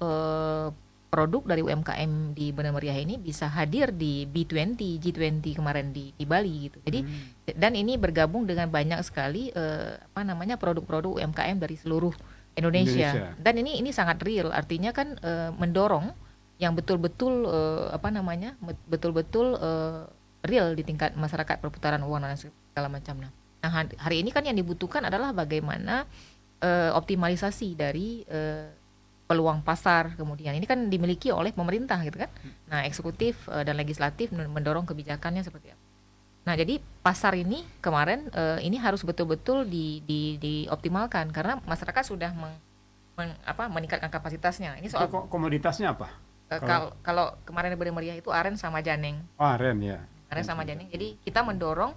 produk dari UMKM di Banda Meriah ini bisa hadir di G20 kemarin di Bali gitu. Jadi dan ini bergabung dengan banyak sekali produk-produk UMKM dari seluruh Indonesia. Dan ini sangat real, artinya kan mendorong yang betul-betul real di tingkat masyarakat, perputaran uang dan segala macam. Nah, hari ini kan yang dibutuhkan adalah bagaimana optimalisasi dari peluang pasar, kemudian ini kan dimiliki oleh pemerintah gitu kan. Nah, eksekutif dan legislatif mendorong kebijakannya seperti apa. Nah, jadi pasar ini kemarin ini harus betul-betul dioptimalkan karena masyarakat sudah meningkatkan kapasitasnya. Ini soal komoditasnya apa? Kalau kemarin di Banda Meriah itu aren sama janeng. Aren ya. Aren sama janeng. Jadi kita mendorong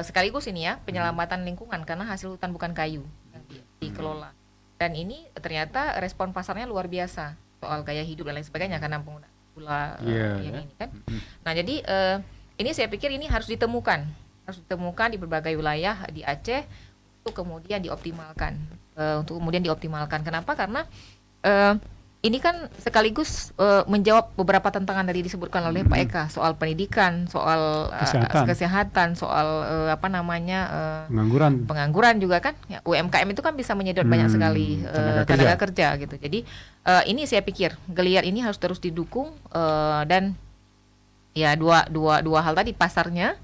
sekaligus ini ya penyelamatan lingkungan karena hasil hutan bukan kayu yang dikelola. Dan ini ternyata respon pasarnya luar biasa soal gaya hidup dan lain sebagainya karena penggunaan gula yang ini kan. Nah jadi ini saya pikir ini harus ditemukan harus ditemukan di berbagai wilayah di Aceh untuk kemudian dioptimalkan. Kenapa? Karena ini kan sekaligus menjawab beberapa tantangan tadi disebutkan oleh Pak Eka soal pendidikan, soal kesehatan, soal pengangguran juga kan. Ya, UMKM itu kan bisa menyedot banyak sekali tenaga kerja gitu. Jadi ini saya pikir geliat ini harus terus didukung dan ya dua hal tadi, pasarnya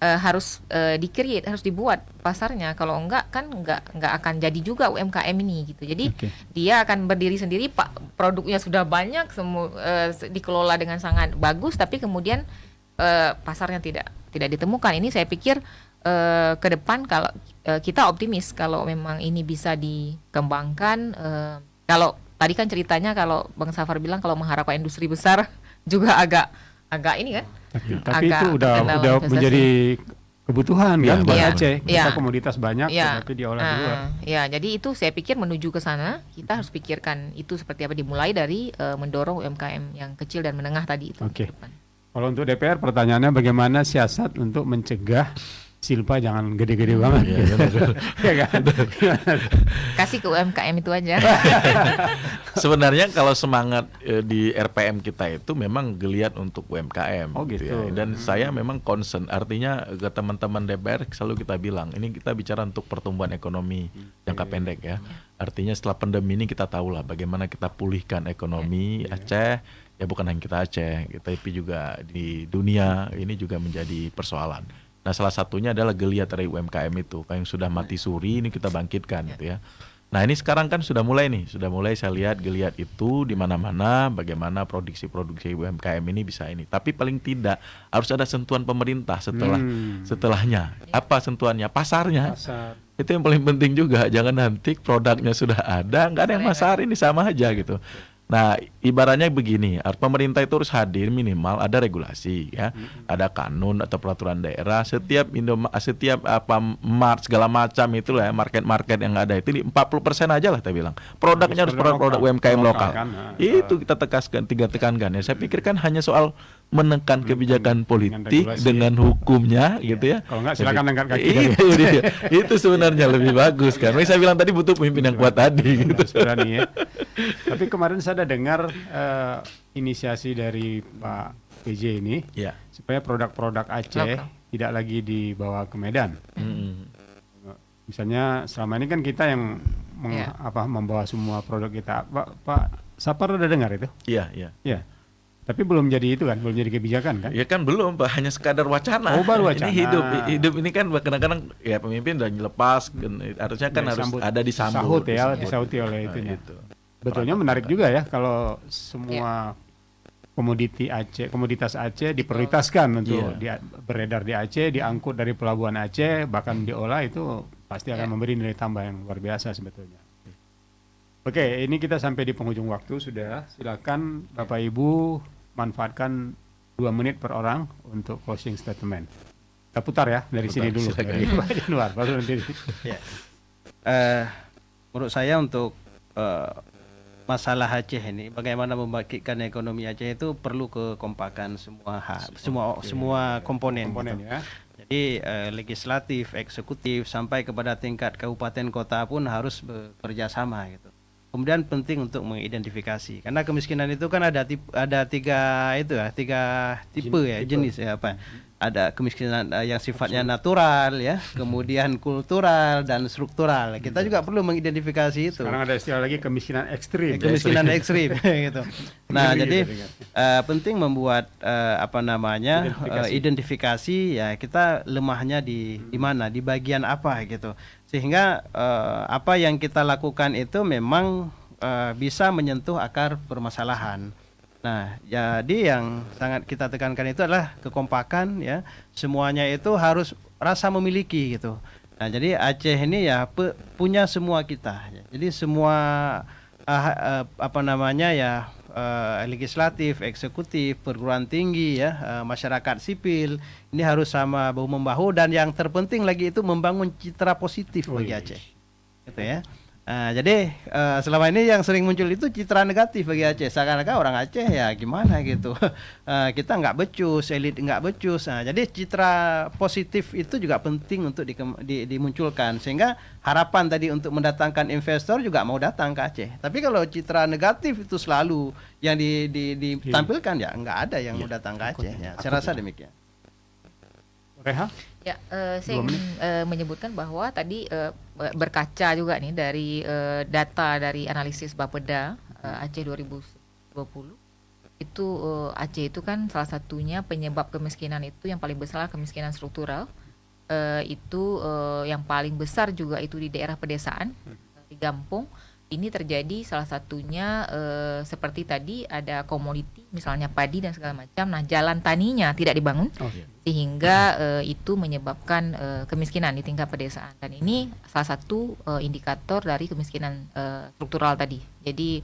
harus di-create, harus dibuat pasarnya. Kalau enggak kan enggak akan jadi juga UMKM ini gitu. Jadi dia akan berdiri sendiri, produknya sudah banyak, semua dikelola dengan sangat bagus, tapi kemudian pasarnya tidak ditemukan. Ini saya pikir ke depan kalau kita optimis kalau memang ini bisa dikembangkan. Kalau tadi kan ceritanya kalau Bang Safar bilang kalau mengharapkan industri besar juga agak ini kan. Tapi itu udah menjadi kebutuhan kan buat Aceh. Kita komoditas banyak, tapi diolah di luar. Ya, jadi itu saya pikir menuju ke sana kita harus pikirkan itu seperti apa, dimulai dari mendorong UMKM yang kecil dan menengah tadi itu. Oke. Kalau untuk DPR pertanyaannya bagaimana siasat untuk mencegah silpa jangan gede-gede banget. Ya kan? Kasih ke UMKM itu aja. Sebenarnya kalau semangat di RPM kita itu memang geliat untuk UMKM. Gitu. Ya. Dan saya memang concern, artinya ke teman-teman DPR selalu kita bilang, ini kita bicara untuk pertumbuhan ekonomi jangka pendek ya. Artinya setelah pandemi ini kita tahulah bagaimana kita pulihkan ekonomi Aceh. Ya bukan hanya kita Aceh, tapi juga di dunia ini juga menjadi persoalan. Nah, salah satunya adalah geliat dari UMKM itu, yang sudah mati suri ini kita bangkitkan gitu ya. Nah, ini sekarang kan sudah mulai saya lihat geliat itu di mana-mana, bagaimana produksi UMKM ini bisa ini. Tapi paling tidak harus ada sentuhan pemerintah setelahnya. Apa sentuhannya? Pasarnya. Itu yang paling penting juga. Jangan nanti produknya sudah ada, nggak ada yang masarin, ini sama aja gitu. Nah, ibaratnya begini, pemerintah itu harus hadir, minimal ada regulasi ya, ada kanun atau peraturan daerah, setiap segala macam itulah ya, market yang ada itu 40% aja lah kita bilang. Produknya harus produk UMKM lokal. Kan? Itu kita tekankan ya. Saya pikir kan hanya soal menekan kebijakan politik dengan hukumnya gitu ya. Kalau enggak silakan angkat kaki. Itu dia. Itu sebenarnya lebih bagus kan. Saya bilang tadi butuh pemimpin yang kuat tadi gitu. Ya. Tapi kemarin saya ada dengar inisiasi dari Pak PJ ini supaya produk-produk Aceh tidak lagi dibawa ke Medan. Misalnya selama ini kan kita yang membawa semua produk kita. Pak Sapar udah dengar itu? Iya. Tapi belum jadi itu kan, belum jadi kebijakan kan? Ya kan belum, Pak, hanya sekadar wacana. Oh, baru wacana. Ini hidup ini kan kadang-kadang ya pemimpin udah dilepas, harusnya kan harus ada disambut. Disauti oleh itunya. Itu. Betulnya menarik juga ya kalau semua komoditas Aceh diprioritaskan untuk beredar di Aceh, diangkut dari pelabuhan Aceh, bahkan diolah, itu pasti akan memberi nilai tambah yang luar biasa sebetulnya. Oke, ini kita sampai di penghujung waktu sudah. Silakan Bapak Ibu manfaatkan 2 menit per orang untuk closing statement. Kita putar ya dari sini dulu. Dari Pak Januar, baru nanti. Menurut saya untuk masalah Aceh ini, bagaimana membangkitkan ekonomi Aceh itu perlu kekompakan semua komponen gitu. Ya. Jadi legislatif, eksekutif sampai kepada tingkat kabupaten kota pun harus bekerja sama gitu. Kemudian penting untuk mengidentifikasi, karena kemiskinan itu kan ada tiga tipe jenis ya, apa? Ada kemiskinan yang sifatnya natural ya, kemudian kultural dan struktural. Kita juga perlu mengidentifikasi itu. Sekarang ada istilah lagi kemiskinan ekstrim. Kemiskinan ekstrim gitu. Nah, jadi penting membuat identifikasi ya, kita lemahnya di mana, di bagian apa gitu. Sehingga apa yang kita lakukan itu memang bisa menyentuh akar permasalahan. Nah, jadi yang sangat kita tekankan itu adalah kekompakan ya. Semuanya itu harus rasa memiliki gitu. Nah, jadi Aceh ini ya punya semua kita. Jadi semua legislatif, eksekutif, perguruan tinggi ya, masyarakat sipil ini harus sama bahu membahu, dan yang terpenting lagi itu membangun citra positif bagi Aceh. Gitu ya. Jadi selama ini yang sering muncul itu citra negatif bagi Aceh. Seakan-akan orang Aceh ya gimana gitu. Kita nggak becus, elit nggak becus. Jadi citra positif itu juga penting untuk dimunculkan. Sehingga harapan tadi untuk mendatangkan investor juga mau datang ke Aceh. Tapi kalau citra negatif itu selalu yang ditampilkan ya nggak ada yang mau datang ke Aceh. Ya, saya rasa demikian. Reha? Ya, saya ingin menyebutkan bahwa tadi berkaca juga nih dari data dari analisis Bapeda Aceh 2020 itu Aceh itu kan salah satunya penyebab kemiskinan itu yang paling besar kemiskinan struktural, itu yang paling besar juga itu di daerah pedesaan, di Gampong. Ini terjadi salah satunya seperti tadi ada komoditi misalnya padi dan segala macam. Nah, jalan taninya tidak dibangun sehingga itu menyebabkan kemiskinan di tingkat pedesaan. Dan ini salah satu indikator dari kemiskinan struktural tadi. Jadi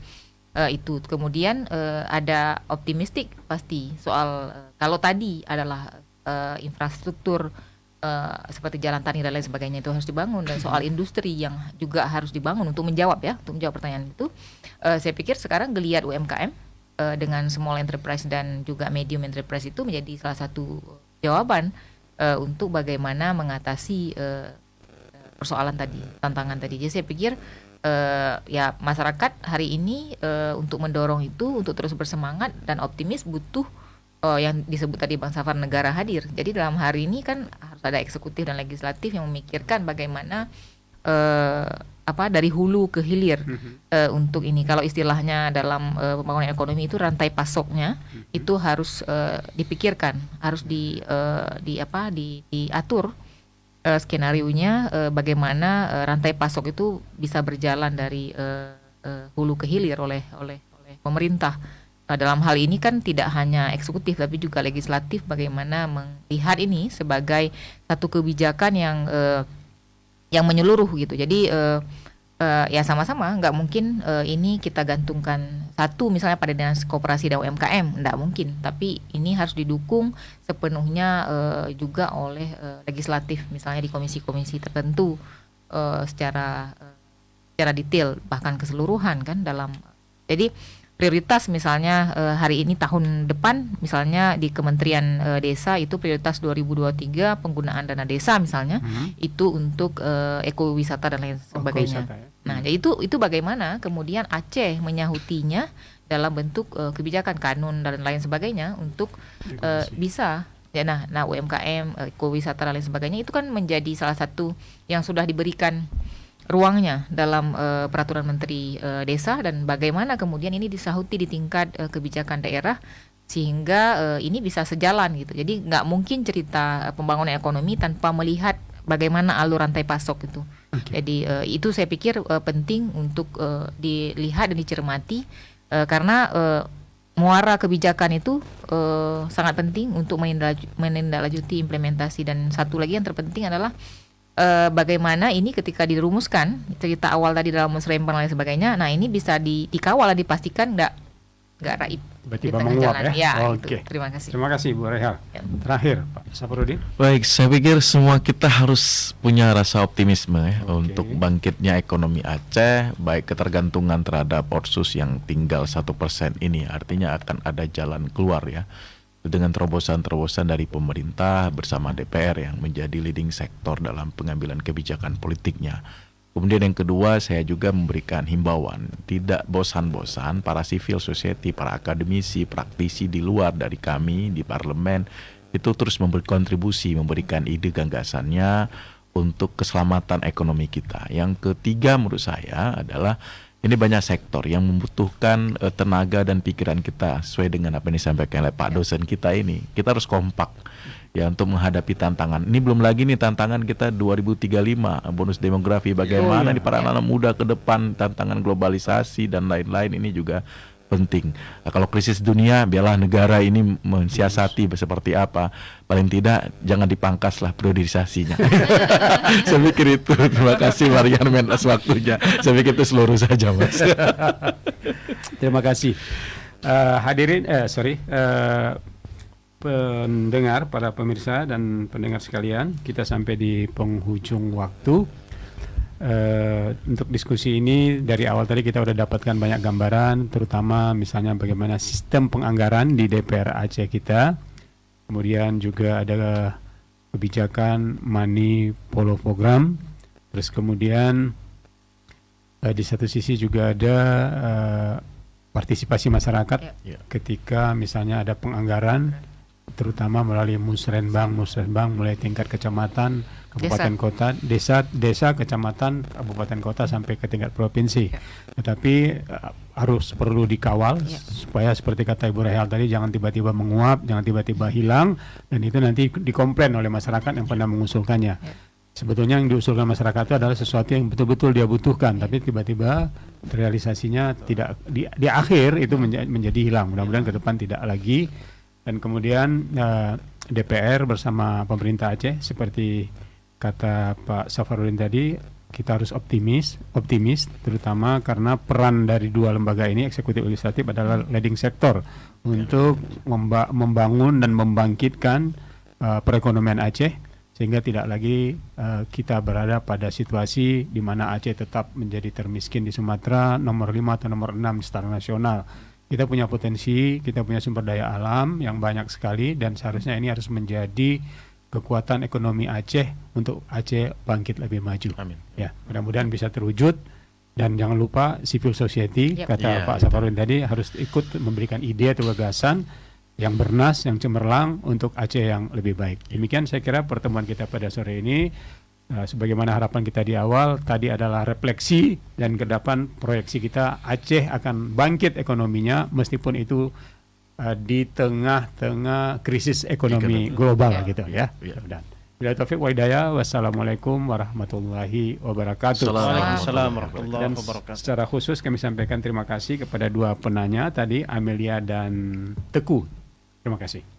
itu kemudian ada optimistik pasti soal kalau tadi adalah infrastruktur seperti jalan tani dan lain sebagainya itu harus dibangun, dan soal industri yang juga harus dibangun untuk menjawab pertanyaan itu, saya pikir sekarang geliat UMKM dengan small enterprise dan juga medium enterprise itu menjadi salah satu jawaban untuk bagaimana mengatasi persoalan tadi, tantangan tadi. Jadi saya pikir ya masyarakat hari ini untuk mendorong itu, untuk terus bersemangat dan optimis butuh yang disebut tadi Bang Safar, negara hadir. Jadi dalam hari ini kan harus ada eksekutif dan legislatif yang memikirkan bagaimana dari hulu ke hilir untuk ini. Kalau istilahnya dalam pembangunan ekonomi itu rantai pasoknya itu harus dipikirkan, harus diatur skenarionya bagaimana rantai pasok itu bisa berjalan dari hulu ke hilir oleh pemerintah. Dalam hal ini kan tidak hanya eksekutif tapi juga legislatif, bagaimana melihat ini sebagai satu kebijakan yang menyeluruh gitu. Jadi ya sama-sama nggak mungkin ini kita gantungkan satu misalnya pada dinas koperasi dan UMKM, nggak mungkin. Tapi ini harus didukung sepenuhnya juga oleh legislatif, misalnya di komisi-komisi tertentu secara detail bahkan keseluruhan kan dalam. Jadi prioritas misalnya hari ini tahun depan misalnya di Kementerian Desa itu prioritas 2023 penggunaan dana desa misalnya itu untuk ekowisata dan lain sebagainya. Nah, jadi itu bagaimana kemudian Aceh menyahutinya dalam bentuk kebijakan kanun dan lain sebagainya untuk bisa ya nah UMKM, ekowisata dan lain sebagainya itu kan menjadi salah satu yang sudah diberikan ruangnya dalam peraturan Menteri Desa, dan bagaimana kemudian ini disahuti di tingkat kebijakan daerah sehingga ini bisa sejalan gitu. Jadi nggak mungkin cerita pembangunan ekonomi tanpa melihat bagaimana alur rantai pasok itu. Jadi itu saya pikir penting untuk dilihat dan dicermati karena muara kebijakan itu sangat penting untuk menindaklanjuti implementasi. Dan satu lagi yang terpenting adalah bagaimana ini ketika dirumuskan cerita awal tadi dalam musrembang dan lain sebagainya, nah ini bisa dikawal dan dipastikan nggak raib tiba-tiba menguap ya. Oke. Terima kasih. Terima kasih Bu Reha. Ya. Terakhir Pak Safarudin. Baik, saya pikir semua kita harus punya rasa optimisme untuk bangkitnya ekonomi Aceh, baik ketergantungan terhadap otsus yang tinggal 1% ini, artinya akan ada jalan keluar ya. Dengan terobosan-terobosan dari pemerintah bersama DPR yang menjadi leading sektor dalam pengambilan kebijakan politiknya. Kemudian yang kedua, saya juga memberikan himbauan, tidak bosan-bosan para civil society, para akademisi, praktisi di luar dari kami di parlemen itu terus berkontribusi, memberikan ide gagasannya untuk keselamatan ekonomi kita. Yang ketiga menurut saya adalah ini banyak sektor yang membutuhkan tenaga dan pikiran kita sesuai dengan apa yang disampaikan oleh Pak dosen kita ini. Kita harus kompak ya untuk menghadapi tantangan. Ini belum lagi nih tantangan kita 2035, bonus demografi bagaimana nih para anak muda ke depan, tantangan globalisasi dan lain-lain ini juga penting. Nah, kalau krisis dunia, biarlah negara ini mensiasati seperti apa. Paling tidak jangan dipangkas lah priorisasinya. Saya pikir itu. Terima kasih Marian Mendas waktunya. Saya pikir itu seluruh saja Mas. Terima kasih. Pendengar, para pemirsa dan pendengar sekalian, kita sampai di penghujung waktu. untuk diskusi ini dari awal tadi kita udah dapatkan banyak gambaran, terutama misalnya bagaimana sistem penganggaran di DPR Aceh kita. Kemudian juga ada kebijakan money follow program. Terus kemudian di satu sisi juga ada partisipasi masyarakat ketika misalnya ada penganggaran, terutama melalui musrenbang mulai tingkat kecamatan, kabupaten kota, desa, kecamatan, kabupaten kota sampai ke tingkat provinsi. Tetapi perlu dikawal supaya seperti kata Ibu Rehal tadi, jangan tiba-tiba menguap, jangan tiba-tiba hilang, dan itu nanti dikomplain oleh masyarakat yang pernah mengusulkannya. Sebetulnya yang diusulkan masyarakat itu adalah sesuatu yang betul-betul dia butuhkan, tapi tiba-tiba realisasinya tidak di akhir itu menjadi hilang. Mudah-mudahan ke depan tidak lagi. Dan kemudian DPR bersama pemerintah Aceh seperti kata Pak Safarudin tadi, kita harus optimis terutama karena peran dari dua lembaga ini, eksekutif legislatif, adalah leading sector untuk membangun dan membangkitkan perekonomian Aceh, sehingga tidak lagi kita berada pada situasi di mana Aceh tetap menjadi termiskin di Sumatera, nomor 5 atau nomor 6 secara nasional. Kita punya potensi, kita punya sumber daya alam yang banyak sekali, dan seharusnya ini harus menjadi kekuatan ekonomi Aceh untuk Aceh bangkit lebih maju. Amin. Ya, mudah-mudahan bisa terwujud. Dan jangan lupa civil society, kata Pak Safarudin tadi, harus ikut memberikan ide atau gagasan yang bernas, yang cemerlang untuk Aceh yang lebih baik. Demikian saya kira pertemuan kita pada sore ini. Sebagaimana harapan kita di awal tadi adalah refleksi, dan ke depan proyeksi kita Aceh akan bangkit ekonominya, meskipun itu di tengah-tengah krisis ekonomi global gitu ya. Dan bila taufik wa hidayah, wassalamualaikum warahmatullahi wabarakatuh. Waalaikumsalam warahmatullahi wabarakatuh. Secara khusus kami sampaikan terima kasih kepada dua penanya tadi, Amelia dan Teguh. Terima kasih.